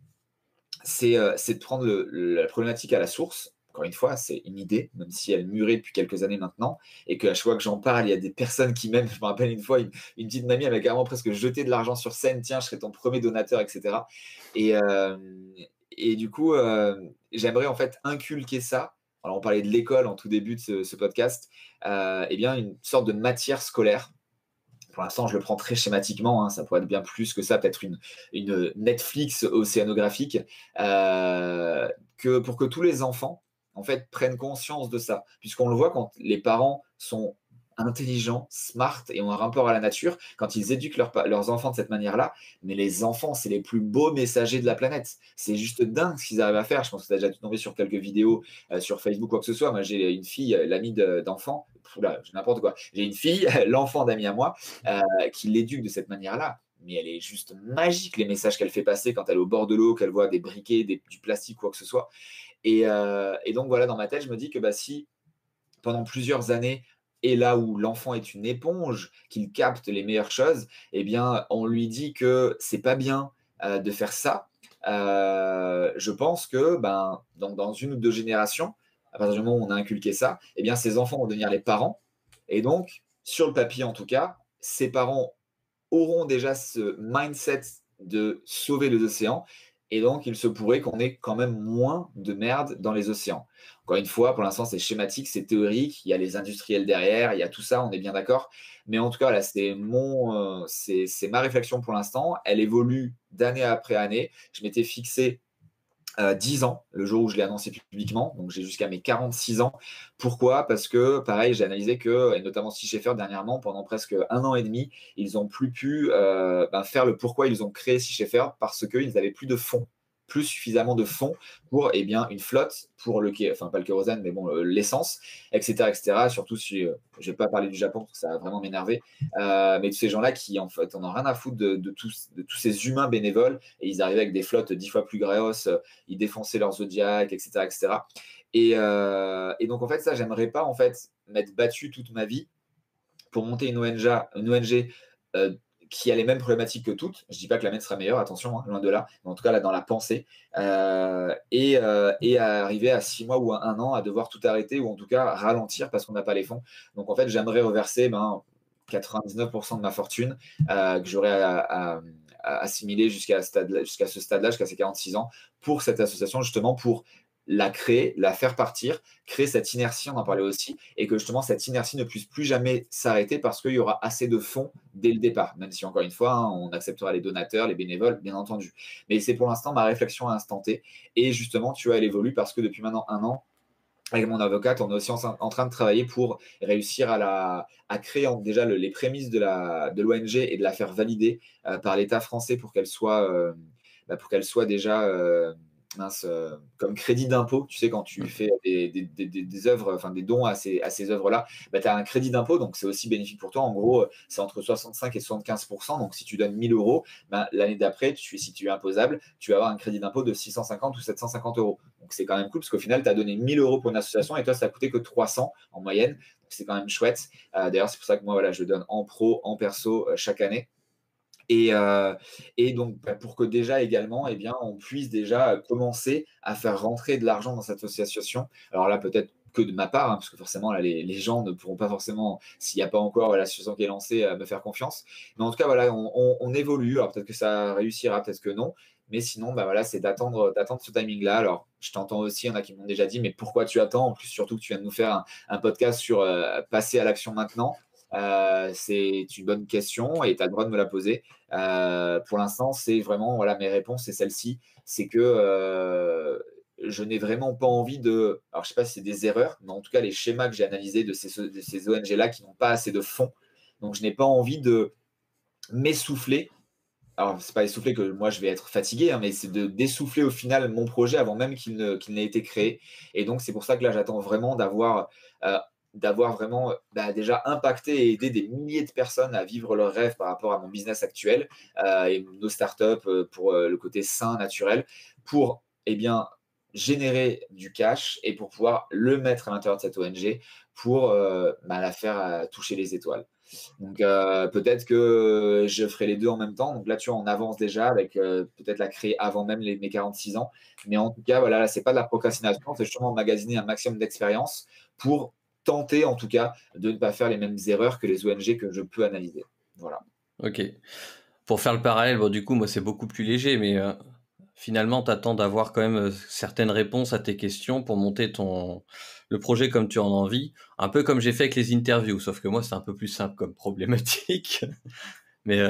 c'est de prendre la problématique à la source. Encore une fois, c'est une idée, même si elle mûrit depuis quelques années maintenant, et qu'à chaque fois que j'en parle, il y a des personnes qui m'aiment. Je me rappelle une fois, une petite mamie, elle m'a carrément presque jeté de l'argent sur scène. Tiens, je serai ton premier donateur, etc. Et, euh, et du coup, j'aimerais en fait inculquer ça. Alors, on parlait de l'école en tout début de ce podcast. Eh bien, une sorte de matière scolaire. Pour l'instant, je le prends très schématiquement, hein, ça pourrait être bien plus que ça, peut-être une Netflix océanographique, pour que tous les enfants en fait, prennent conscience de ça. Puisqu'on le voit quand les parents sont intelligents, smart et ont un rapport à la nature, quand ils éduquent leurs enfants de cette manière-là, mais les enfants, c'est les plus beaux messagers de la planète. C'est juste dingue ce qu'ils arrivent à faire. Je pense que tu as déjà tombé sur quelques vidéos sur Facebook ou quoi que ce soit. Moi, j'ai une fille, l'amie d'enfant, n'importe quoi. J'ai une fille, l'enfant d'amis à moi, qui l'éduque de cette manière-là. Mais elle est juste magique, les messages qu'elle fait passer quand elle est au bord de l'eau, qu'elle voit des briquets, du plastique, quoi que ce soit. Et donc, voilà, dans ma tête, je me dis que si pendant plusieurs années, et là où l'enfant est une éponge, qu'il capte les meilleures choses, eh bien, on lui dit que c'est pas bien de faire ça. Je pense que donc dans une ou deux générations, à partir du moment où on a inculqué ça, eh bien, ces enfants vont devenir les parents. Et donc, sur le papier en tout cas, ces parents auront déjà ce mindset de sauver les océans. Et donc, il se pourrait qu'on ait quand même moins de merde dans les océans. Encore une fois, pour l'instant, c'est schématique, c'est théorique. Il y a les industriels derrière, il y a tout ça, on est bien d'accord. Mais en tout cas, là, c'est ma réflexion pour l'instant. Elle évolue d'année après année. Je m'étais fixé 10 ans, le jour où je l'ai annoncé publiquement. Donc, j'ai jusqu'à mes 46 ans. Pourquoi? Parce que, pareil, j'ai analysé que, et notamment Sea Shepherd dernièrement, pendant presque un an et demi, ils n'ont plus pu faire le pourquoi ils ont créé Sea Shepherd parce qu'ils n'avaient plus de fonds, plus suffisamment de fonds pour une flotte, pour enfin pas le kérosène, mais bon, l'essence, etc., etc. Surtout si je vais pas parler du Japon parce que ça va vraiment m'énerver, mais tous ces gens-là qui en fait on a rien à foutre de tous ces humains bénévoles et ils arrivaient avec des flottes 10 fois plus grosses, ils défonçaient leurs Zodiac, etc., etc. Et donc en fait ça j'aimerais pas en fait m'être battu toute ma vie pour monter une ONG qui a les mêmes problématiques que toutes. Je ne dis pas que la mienne sera meilleure, attention, hein, loin de là, mais en tout cas là dans la pensée, et à arriver à 6 mois ou à 1 an à devoir tout arrêter ou en tout cas ralentir parce qu'on n'a pas les fonds. Donc en fait, j'aimerais reverser 99% de ma fortune que j'aurais à assimiler jusqu'à ce stade-là, jusqu'à ces 46 ans, pour cette association, justement pour la créer, la faire partir, créer cette inertie, on en parlait aussi, et que justement cette inertie ne puisse plus jamais s'arrêter parce qu'il y aura assez de fonds dès le départ, même si encore une fois, hein, on acceptera les donateurs, les bénévoles, bien entendu. Mais c'est pour l'instant ma réflexion à instant T, et justement, tu vois, elle évolue parce que depuis maintenant 1 an, avec mon avocate, on est aussi en train de travailler pour réussir à créer déjà les prémices de l'ONG et de la faire valider par l'État français pour qu'elle soit déjà comme crédit d'impôt. Tu sais, quand tu fais des œuvres, enfin des dons à ces œuvres-là, tu as un crédit d'impôt, donc c'est aussi bénéfique pour toi. En gros, c'est entre 65 et 75%. Donc si tu donnes 1 000 euros, l'année d'après, si tu es imposable, tu vas avoir un crédit d'impôt de 650 ou 750 euros. Donc c'est quand même cool parce qu'au final, tu as donné 1 000 euros pour une association et toi, ça a coûté que 300 en moyenne. Donc c'est quand même chouette. D'ailleurs, c'est pour ça que moi, voilà, je donne en pro, en perso chaque année. Et donc, pour que déjà également, eh bien, on puisse déjà commencer à faire rentrer de l'argent dans cette association. Alors là, peut-être que de ma part, hein, parce que forcément, là, les gens ne pourront pas forcément, s'il n'y a pas encore l'association qui est lancée, me faire confiance. Mais en tout cas, voilà, on évolue. Alors peut-être que ça réussira, peut-être que non. Mais sinon, voilà, c'est d'attendre ce timing-là. Alors, je t'entends aussi, il y en a qui m'ont déjà dit, mais pourquoi tu attends? En plus, surtout que tu viens de nous faire un podcast sur passer à l'action maintenant. C'est une bonne question et tu as le droit de me la poser. Pour l'instant, c'est vraiment, voilà, mes réponses, c'est celle-ci. C'est que je n'ai vraiment pas envie de. Alors, je ne sais pas si c'est des erreurs, mais en tout cas, les schémas que j'ai analysés de ces ONG-là qui n'ont pas assez de fonds. Donc, je n'ai pas envie de m'essouffler. Alors, c'est pas essouffler que moi je vais être fatigué, hein, mais c'est de d'essouffler au final mon projet avant même qu'il n'ait été créé. Et donc, c'est pour ça que là, j'attends vraiment d'avoir d'avoir vraiment déjà impacté et aidé des milliers de personnes à vivre leurs rêves par rapport à mon business actuel et nos startups pour le côté sain, naturel, pour générer du cash et pour pouvoir le mettre à l'intérieur de cette ONG pour la faire toucher les étoiles. Donc peut-être que je ferai les 2 en même temps. Donc là, tu vois, on avance déjà avec peut-être la créer avant même mes 46 ans. Mais en tout cas, voilà, là, c'est pas de la procrastination, c'est justement emmagasiner un maximum d'expérience pour tenter, en tout cas, de ne pas faire les mêmes erreurs que les ONG que je peux analyser. Voilà. OK. Pour faire le parallèle, bon, du coup, moi, c'est beaucoup plus léger, mais finalement, tu attends d'avoir quand même certaines réponses à tes questions pour monter le projet comme tu en as envie. Un peu comme j'ai fait avec les interviews, sauf que moi, c'est un peu plus simple comme problématique. Mais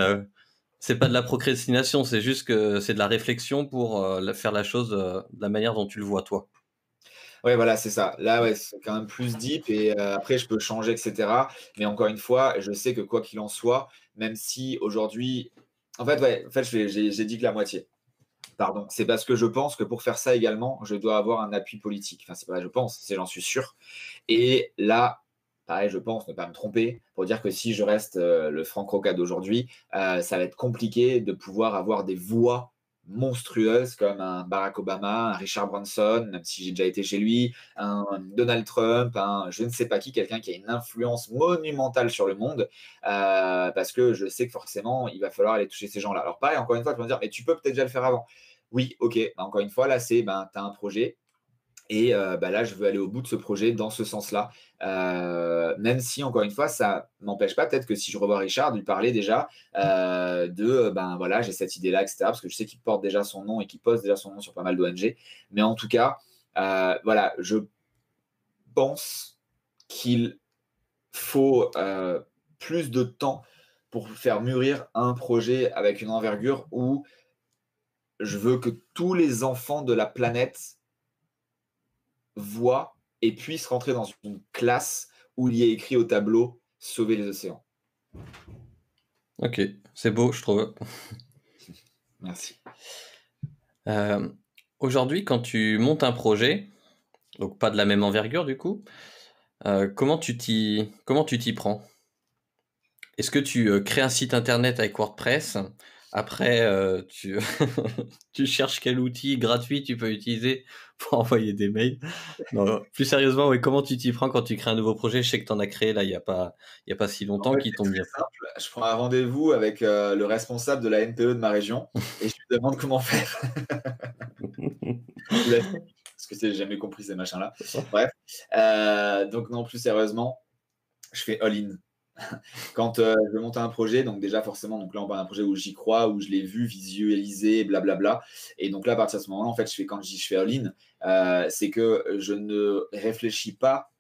c'est pas de la procrastination, c'est juste que c'est de la réflexion pour faire la chose de la manière dont tu le vois, toi. Ouais, voilà, c'est ça. Là, ouais, c'est quand même plus deep et après je peux changer et cetera. Mais encore une fois, je sais que quoi qu'il en soit, même si aujourd'hui j'ai dit que la moitié. Pardon. C'est parce que je pense que pour faire ça également, je dois avoir un appui politique. Enfin, c'est pas je pense, c'est j'en suis sûr. Et là, pareil, je pense ne pas me tromper pour dire que si je reste le Franck Roca d'aujourd'hui, ça va être compliqué de pouvoir avoir des voix monstrueuses comme un Barack Obama, un Richard Branson, même si j'ai déjà été chez lui, un Donald Trump, un je ne sais pas qui, quelqu'un qui a une influence monumentale sur le monde, parce que je sais que forcément, il va falloir aller toucher ces gens-là. Alors pareil, encore une fois, tu vas me dire, mais tu peux peut-être déjà le faire avant. Oui, ok. Encore une fois, là, tu as un projet, et là, je veux aller au bout de ce projet dans ce sens-là. Même si, encore une fois, ça m'empêche pas, peut-être que si je revois Richard, de lui parler déjà voilà, j'ai cette idée-là, etc. Parce que je sais qu'il porte déjà son nom et qu'il pose déjà son nom sur pas mal d'ONG. Mais en tout cas, voilà, je pense qu'il faut plus de temps pour faire mûrir un projet avec une envergure où je veux que tous les enfants de la planète voient et puissent rentrer dans une classe où il y a écrit au tableau «Sauver les océans». OK, c'est beau, je trouve. Merci. Euh, Aujourd'hui, quand tu montes un projet, donc pas de la même envergure du coup, comment tu t'y prends? Est-ce que tu crées un site internet avec WordPress? Après, tu, tu cherches quel outil gratuit tu peux utiliser pour envoyer des mails? Non, plus sérieusement, oui, comment tu t'y prends quand tu crées un nouveau projet? Je sais que tu en as créé là, il y a pas si En longtemps, fait, qui c'est tombe très bien. simple. Je prends un rendez-vous avec le responsable de la NPE de ma région et je lui demande comment faire. Ou la parce que j'ai jamais compris ces machins-là. Bref, donc non, plus sérieusement, je fais all-in. Quand je monte un projet, donc déjà forcément, donc là on parle d'un projet où j'y crois, où je l'ai vu, visualisé, blablabla. Et donc là, à partir de ce moment-là, en fait, quand je dis je fais all-in, c'est que je ne réfléchis pas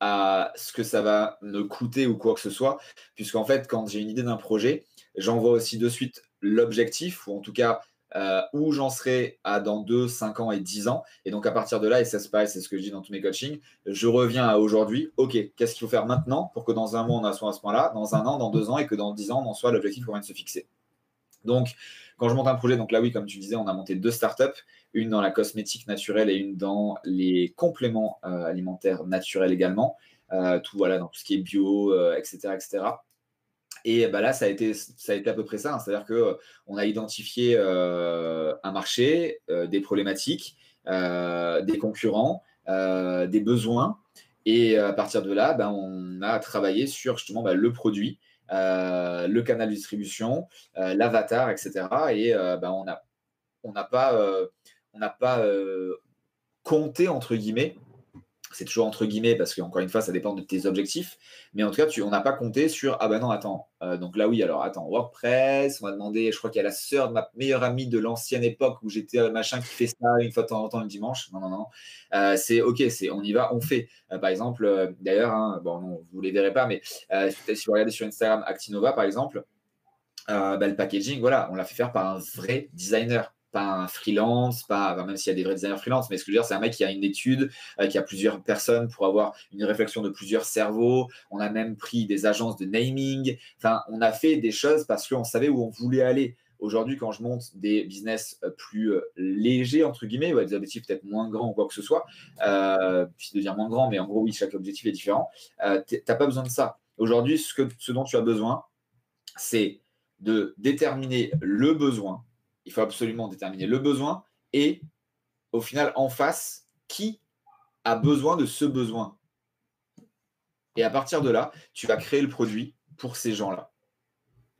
à ce que ça va me coûter ou quoi que ce soit, puisqu'en fait, quand j'ai une idée d'un projet, j'envoie aussi de suite l'objectif, ou en tout cas où j'en serai dans 2, 5 ans et 10 ans. Et donc à partir de là, et ça se passe, c'est ce que je dis dans tous mes coachings, je reviens à aujourd'hui, ok, qu'est-ce qu'il faut faire maintenant pour que dans un mois, on en soit à ce point-là, dans un an, dans 2 ans, et que dans 10 ans, on en soit l'objectif qu'on vient de se fixer. Donc, quand je monte un projet, donc là, oui, comme tu disais, on a monté 2 startups, une dans la cosmétique naturelle et une dans les compléments alimentaires naturels également. Tout, voilà, dans tout ce qui est bio, etc., etc. Et là, ça a été à peu près ça, hein. C'est-à-dire qu'on a identifié un marché, des problématiques, des concurrents, des besoins. Et à partir de là, on a travaillé sur justement le produit, le canal de distribution, l'avatar, etc. Et on n'a pas, on n'a pas compté, entre guillemets, c'est toujours entre guillemets parce qu'encore une fois, ça dépend de tes objectifs. Mais en tout cas, on n'a pas compté sur ah ben non, attends. Donc là, oui, alors attends, WordPress, on m'a demandé, je crois qu'il y a la sœur de ma meilleure amie de l'ancienne époque où j'étais machin qui fait ça une fois de temps en temps le dimanche. Non, non, non. C'est ok, on y va, on fait. Par exemple, d'ailleurs, hein, bon, non, vous ne les verrez pas, mais si vous regardez sur Instagram Actinova, par exemple, le packaging, voilà, on l'a fait faire par un vrai designer, pas un freelance, même s'il y a des vrais designers freelance, mais ce que je veux dire, c'est un mec qui a une étude, qui a plusieurs personnes pour avoir une réflexion de plusieurs cerveaux. On a même pris des agences de naming. Enfin, on a fait des choses parce qu'on savait où on voulait aller. Aujourd'hui, quand je monte des business plus légers, entre guillemets, ou des objectifs peut-être moins grands ou quoi que ce soit, puis de dire moins grand, mais en gros, oui, chaque objectif est différent, tu n'as pas besoin de ça. Aujourd'hui, ce dont tu as besoin, c'est de déterminer le besoin. Il faut absolument déterminer le besoin et au final, en face, qui a besoin de ce besoin. Et à partir de là, tu vas créer le produit pour ces gens-là,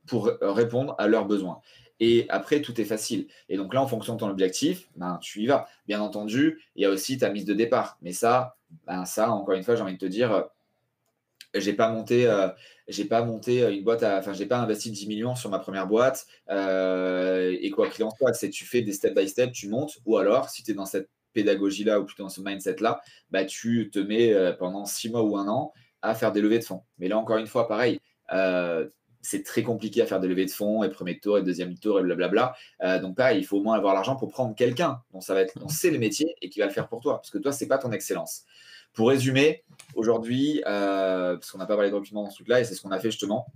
pour répondre à leurs besoins. Et après, tout est facile. Et donc là, en fonction de ton objectif, ben, tu y vas. Bien entendu, il y a aussi ta mise de départ. Mais ça, encore une fois, j'ai envie de te dire, j'ai pas monté une boîte, enfin, j'ai pas investi 10 millions sur ma première boîte. Et quoi qu'il en soit, c'est tu fais des step by step, tu montes. Ou alors, si tu es dans cette pédagogie-là ou plutôt dans ce mindset-là, bah, tu te mets pendant 6 mois ou un an à faire des levées de fonds. Mais là, encore une fois, pareil, c'est très compliqué à faire des levées de fonds et premier tour et deuxième tour et blablabla. Donc pareil, il faut au moins avoir l'argent pour prendre quelqu'un dont c'est le métier et qui va le faire pour toi. Parce que toi, c'est pas ton excellence. Pour résumer, aujourd'hui, parce qu'on n'a pas parlé de recrutement dans ce truc-là, et c'est ce qu'on a fait justement,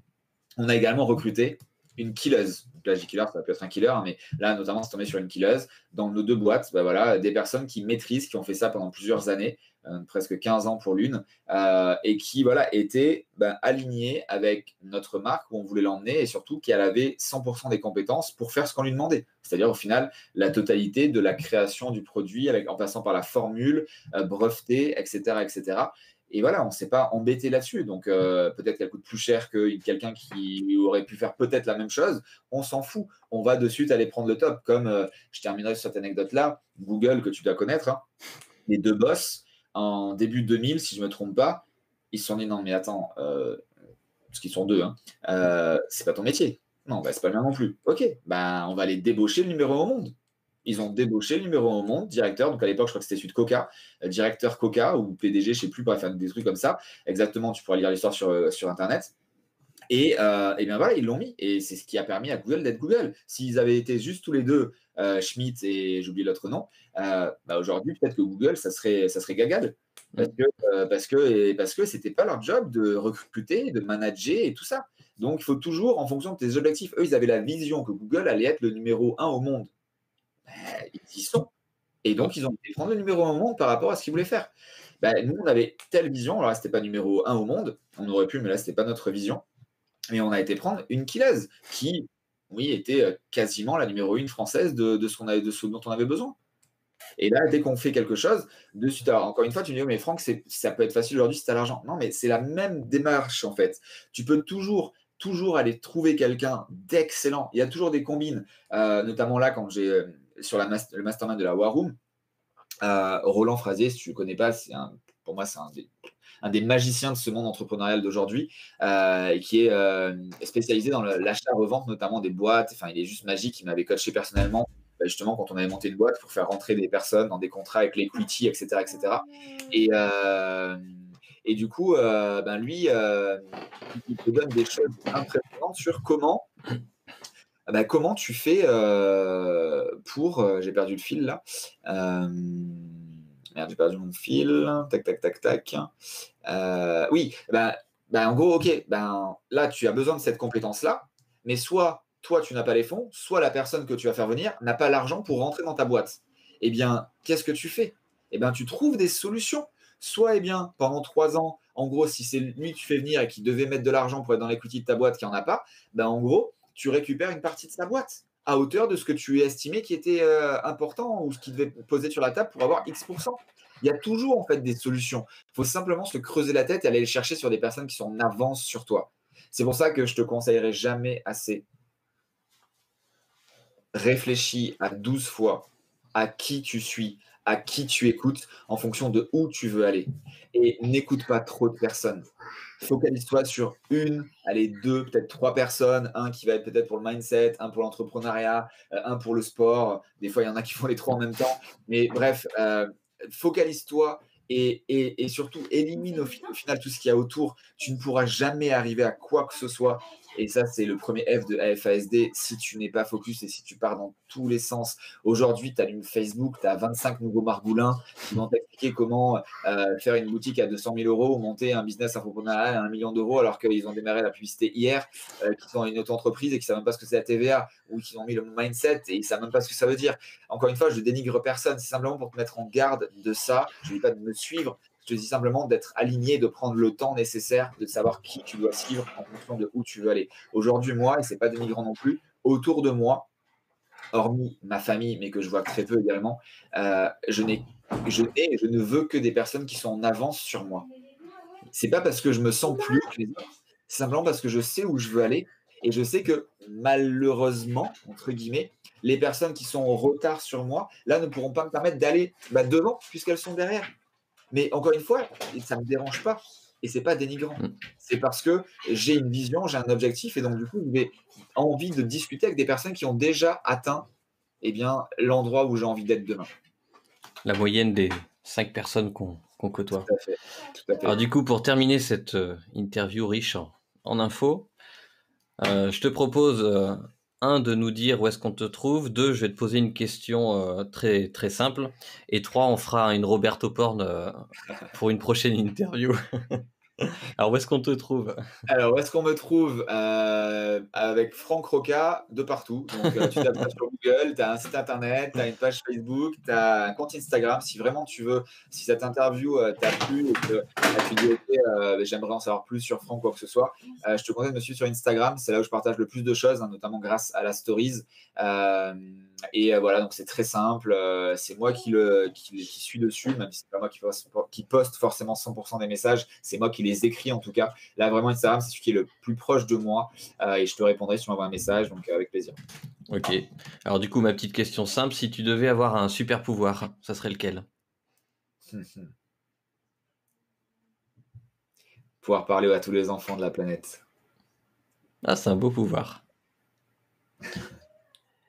on a également recruté une killeuse. Donc là, j'ai killer, ça peut être un killer, mais là, notamment, c'est tombé sur une killeuse. Dans nos 2 boîtes, bah voilà, des personnes qui maîtrisent, qui ont fait ça pendant plusieurs années, presque 15 ans pour l'une, et qui voilà, étaient alignées avec notre marque où on voulait l'emmener et surtout qu'elle avait 100% des compétences pour faire ce qu'on lui demandait. C'est-à-dire au final, la totalité de la création du produit en passant par la formule, brevetée, etc., etc. Et voilà, on ne s'est pas embêté là-dessus. Donc, peut-être qu'elle coûte plus cher que quelqu'un qui aurait pu faire peut-être la même chose. On s'en fout. On va de suite aller prendre le top. Comme je terminerai sur cette anecdote-là, Google, que tu dois connaître, hein, les 2 boss, en début 2000, si je ne me trompe pas, ils se sont dit non, mais attends, parce qu'ils sont 2, hein, c'est pas ton métier. Non, c'est pas le mien non plus. Ok, on va les débaucher le numéro 1 au monde. Ils ont débauché le numéro 1 au monde, directeur. Donc à l'époque, je crois que c'était celui de Coca, directeur Coca ou PDG, je ne sais plus, bref, des trucs comme ça. Exactement, tu pourras lire l'histoire sur Internet. Et bien voilà, ils l'ont mis. Et c'est ce qui a permis à Google d'être Google. S'ils avaient été juste tous les deux, Schmidt et j'oublie l'autre nom, aujourd'hui, peut-être que Google, ça serait gagable. Parce que c'était pas leur job de recruter, de manager et tout ça. Donc, il faut toujours, en fonction de tes objectifs, eux, ils avaient la vision que Google allait être le numéro 1 au monde. Ils y sont. Et donc, ils ont été prendre le numéro 1 au monde par rapport à ce qu'ils voulaient faire. Nous, on avait telle vision. Alors là, ce n'était pas numéro 1 au monde. On aurait pu, mais là, ce n'était pas notre vision. Mais on a été prendre une killeuse qui, oui, était quasiment la numéro 1 française de ce dont on avait besoin. Et là, dès qu'on fait quelque chose, de suite, alors, encore une fois, tu me dis, mais Franck, ça peut être facile aujourd'hui si tu as l'argent. Non, mais c'est la même démarche, en fait. Tu peux toujours aller trouver quelqu'un d'excellent. Il y a toujours des combines, notamment là, quand j'ai sur le mastermind de la War Room, Roland Frasier, si tu ne le connais pas, pour moi, c'est un des magiciens de ce monde entrepreneurial d'aujourd'hui, qui est spécialisé dans l'achat-revente, notamment des boîtes. Enfin, il est juste magique. Il m'avait coaché personnellement, justement, quand on avait monté une boîte pour faire rentrer des personnes dans des contrats avec l'equity, etc., etc. Et du coup, lui, il te donne des choses impressionnantes sur comment tu fais pour. J'ai perdu le fil là. Merde, j'ai perdu mon fil. Tac, tac, tac, tac. Oui, en gros, ok. Là, tu as besoin de cette compétence-là, mais soit toi, tu n'as pas les fonds, soit la personne que tu vas faire venir n'a pas l'argent pour rentrer dans ta boîte. Eh bien, qu'est-ce que tu fais? Eh bien, tu trouves des solutions. Soit, pendant 3 ans, en gros, si c'est lui que tu fais venir et qui devait mettre de l'argent pour être dans l'equity de ta boîte qui n'en a pas, en gros, tu récupères une partie de sa boîte à hauteur de ce que tu estimais qui était important ou ce qui devait poser sur la table pour avoir X%. Il y a toujours en fait des solutions. Il faut simplement se creuser la tête et aller les chercher sur des personnes qui sont en avance sur toi. C'est pour ça que je te conseillerais jamais assez. Réfléchis à 12 fois à qui tu suis, à qui tu écoutes en fonction de où tu veux aller. Et n'écoute pas trop de personnes. Focalise-toi sur 1, allez 2, peut-être 3 personnes. Un qui va être peut-être pour le mindset, un pour l'entrepreneuriat, un pour le sport. Des fois, il y en a qui font les 3 en même temps. Mais bref, focalise-toi et surtout élimine au final tout ce qu'il y a autour. Tu ne pourras jamais arriver à quoi que ce soit Et ça, c'est le premier F de AFASD. Si tu n'es pas focus et si tu pars dans tous les sens, aujourd'hui, tu allumes Facebook, tu as 25 nouveaux margoulins qui vont t'expliquer comment faire une boutique à 200 000 euros ou monter un business entrepreneurial à 1 million d'euros alors qu'ils ont démarré la publicité hier, qui sont une auto-entreprise et qui ne savent même pas ce que c'est la TVA ou qui ont mis le mindset et ils ne savent même pas ce que ça veut dire. Encore une fois, je dénigre personne. C'est simplement pour te mettre en garde de ça. Je ne dis pas de me suivre. Je te dis simplement d'être aligné, de prendre le temps nécessaire, de savoir qui tu dois suivre en fonction de où tu veux aller. Aujourd'hui, moi, et ce n'est pas dénigrant non plus, autour de moi, hormis ma famille, mais que je vois très peu également, je ne veux que des personnes qui sont en avance sur moi. C'est pas parce que je me sens plus que les autres, c'est simplement parce que je sais où je veux aller et je sais que malheureusement, entre guillemets, les personnes qui sont en retard sur moi, là, ne pourront pas me permettre d'aller devant puisqu'elles sont derrière. Mais encore une fois, ça ne me dérange pas et c'est pas dénigrant. Mmh. C'est parce que j'ai une vision, j'ai un objectif et donc du coup, j'ai envie de discuter avec des personnes qui ont déjà atteint l'endroit où j'ai envie d'être demain. La moyenne des 5 personnes qu'on côtoie. Tout à fait, tout à fait. Alors du coup, pour terminer cette interview riche en infos, je te propose, de nous dire où est-ce qu'on te trouve. 2, je vais te poser une question très, très simple. Et 3, on fera une Roberto Porn pour une prochaine interview. Alors où est-ce qu'on te trouve? Alors, où est-ce qu'on me trouve? Avec Franck Roca de partout. Donc, tu tapes ça sur Google, tu as un site internet, tu as une page Facebook, tu as un compte Instagram. Si vraiment tu veux, si cette interview t'a plu et que tu dis: «OK, j'aimerais en savoir plus sur Franck, quoi que ce soit», je te conseille de me suivre sur Instagram. C'est là où je partage le plus de choses, hein, notamment grâce à la stories. Voilà, donc c'est très simple. C'est moi qui suis dessus, même si c'est pas moi qui poste forcément 100% des messages. C'est moi qui les écris en tout cas. Là, vraiment, Instagram, c'est celui qui est le plus proche de moi et je te répondrai si tu m'envoies un message, donc avec plaisir. Ok. Alors du coup, ma petite question simple, si tu devais avoir un super pouvoir, ça serait lequel? Pouvoir parler à tous les enfants de la planète. Ah, c'est un beau pouvoir.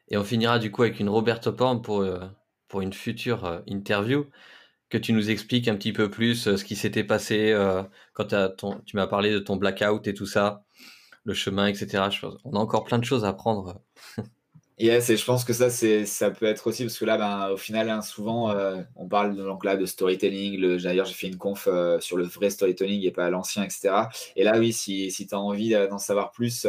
Et on finira du coup avec une Roberto Porn pour une future interview, que tu nous expliques un petit peu plus ce qui s'était passé quand tu m'as parlé de ton blackout et tout ça, le chemin, etc. On a encore plein de choses à apprendre. Yes, et je pense que ça peut être aussi, parce que là, au final, hein, souvent, on parle donc là de storytelling. D'ailleurs, j'ai fait une conf sur le vrai storytelling et pas l'ancien, etc. Et là, oui, si tu as envie d'en savoir plus,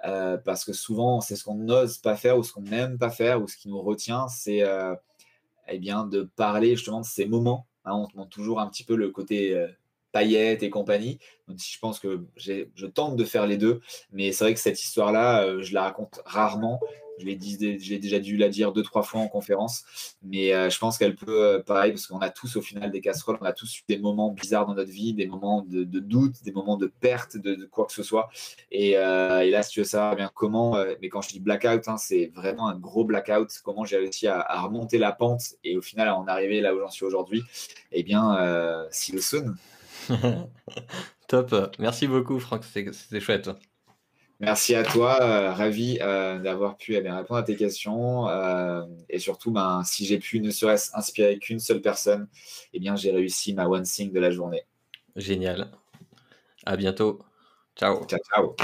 parce que souvent, c'est ce qu'on n'ose pas faire ou ce qu'on n'aime pas faire ou ce qui nous retient, c'est de parler justement de ces moments, hein. On te demande toujours un petit peu le côté paillettes et compagnie, même si je pense que je tente de faire les deux. Mais c'est vrai que cette histoire-là, je la raconte rarement. J'ai déjà dû la dire 2-3 fois en conférence, mais je pense qu'elle peut, pareil, parce qu'on a tous au final des casseroles, on a tous eu des moments bizarres dans notre vie, des moments de doute, des moments de perte de quoi que ce soit. Et là, si tu veux savoir bien comment, mais quand je dis blackout, hein, c'est vraiment un gros blackout, comment j'ai réussi à remonter la pente et au final à en arriver là où j'en suis aujourd'hui, see you soon. Top. Merci beaucoup, Franck. C'était chouette. Merci à toi, ravi d'avoir pu répondre à tes questions et surtout, si j'ai pu ne serait-ce inspirer qu'une seule personne, j'ai réussi ma one thing de la journée. Génial. À bientôt. Ciao. Ciao, ciao.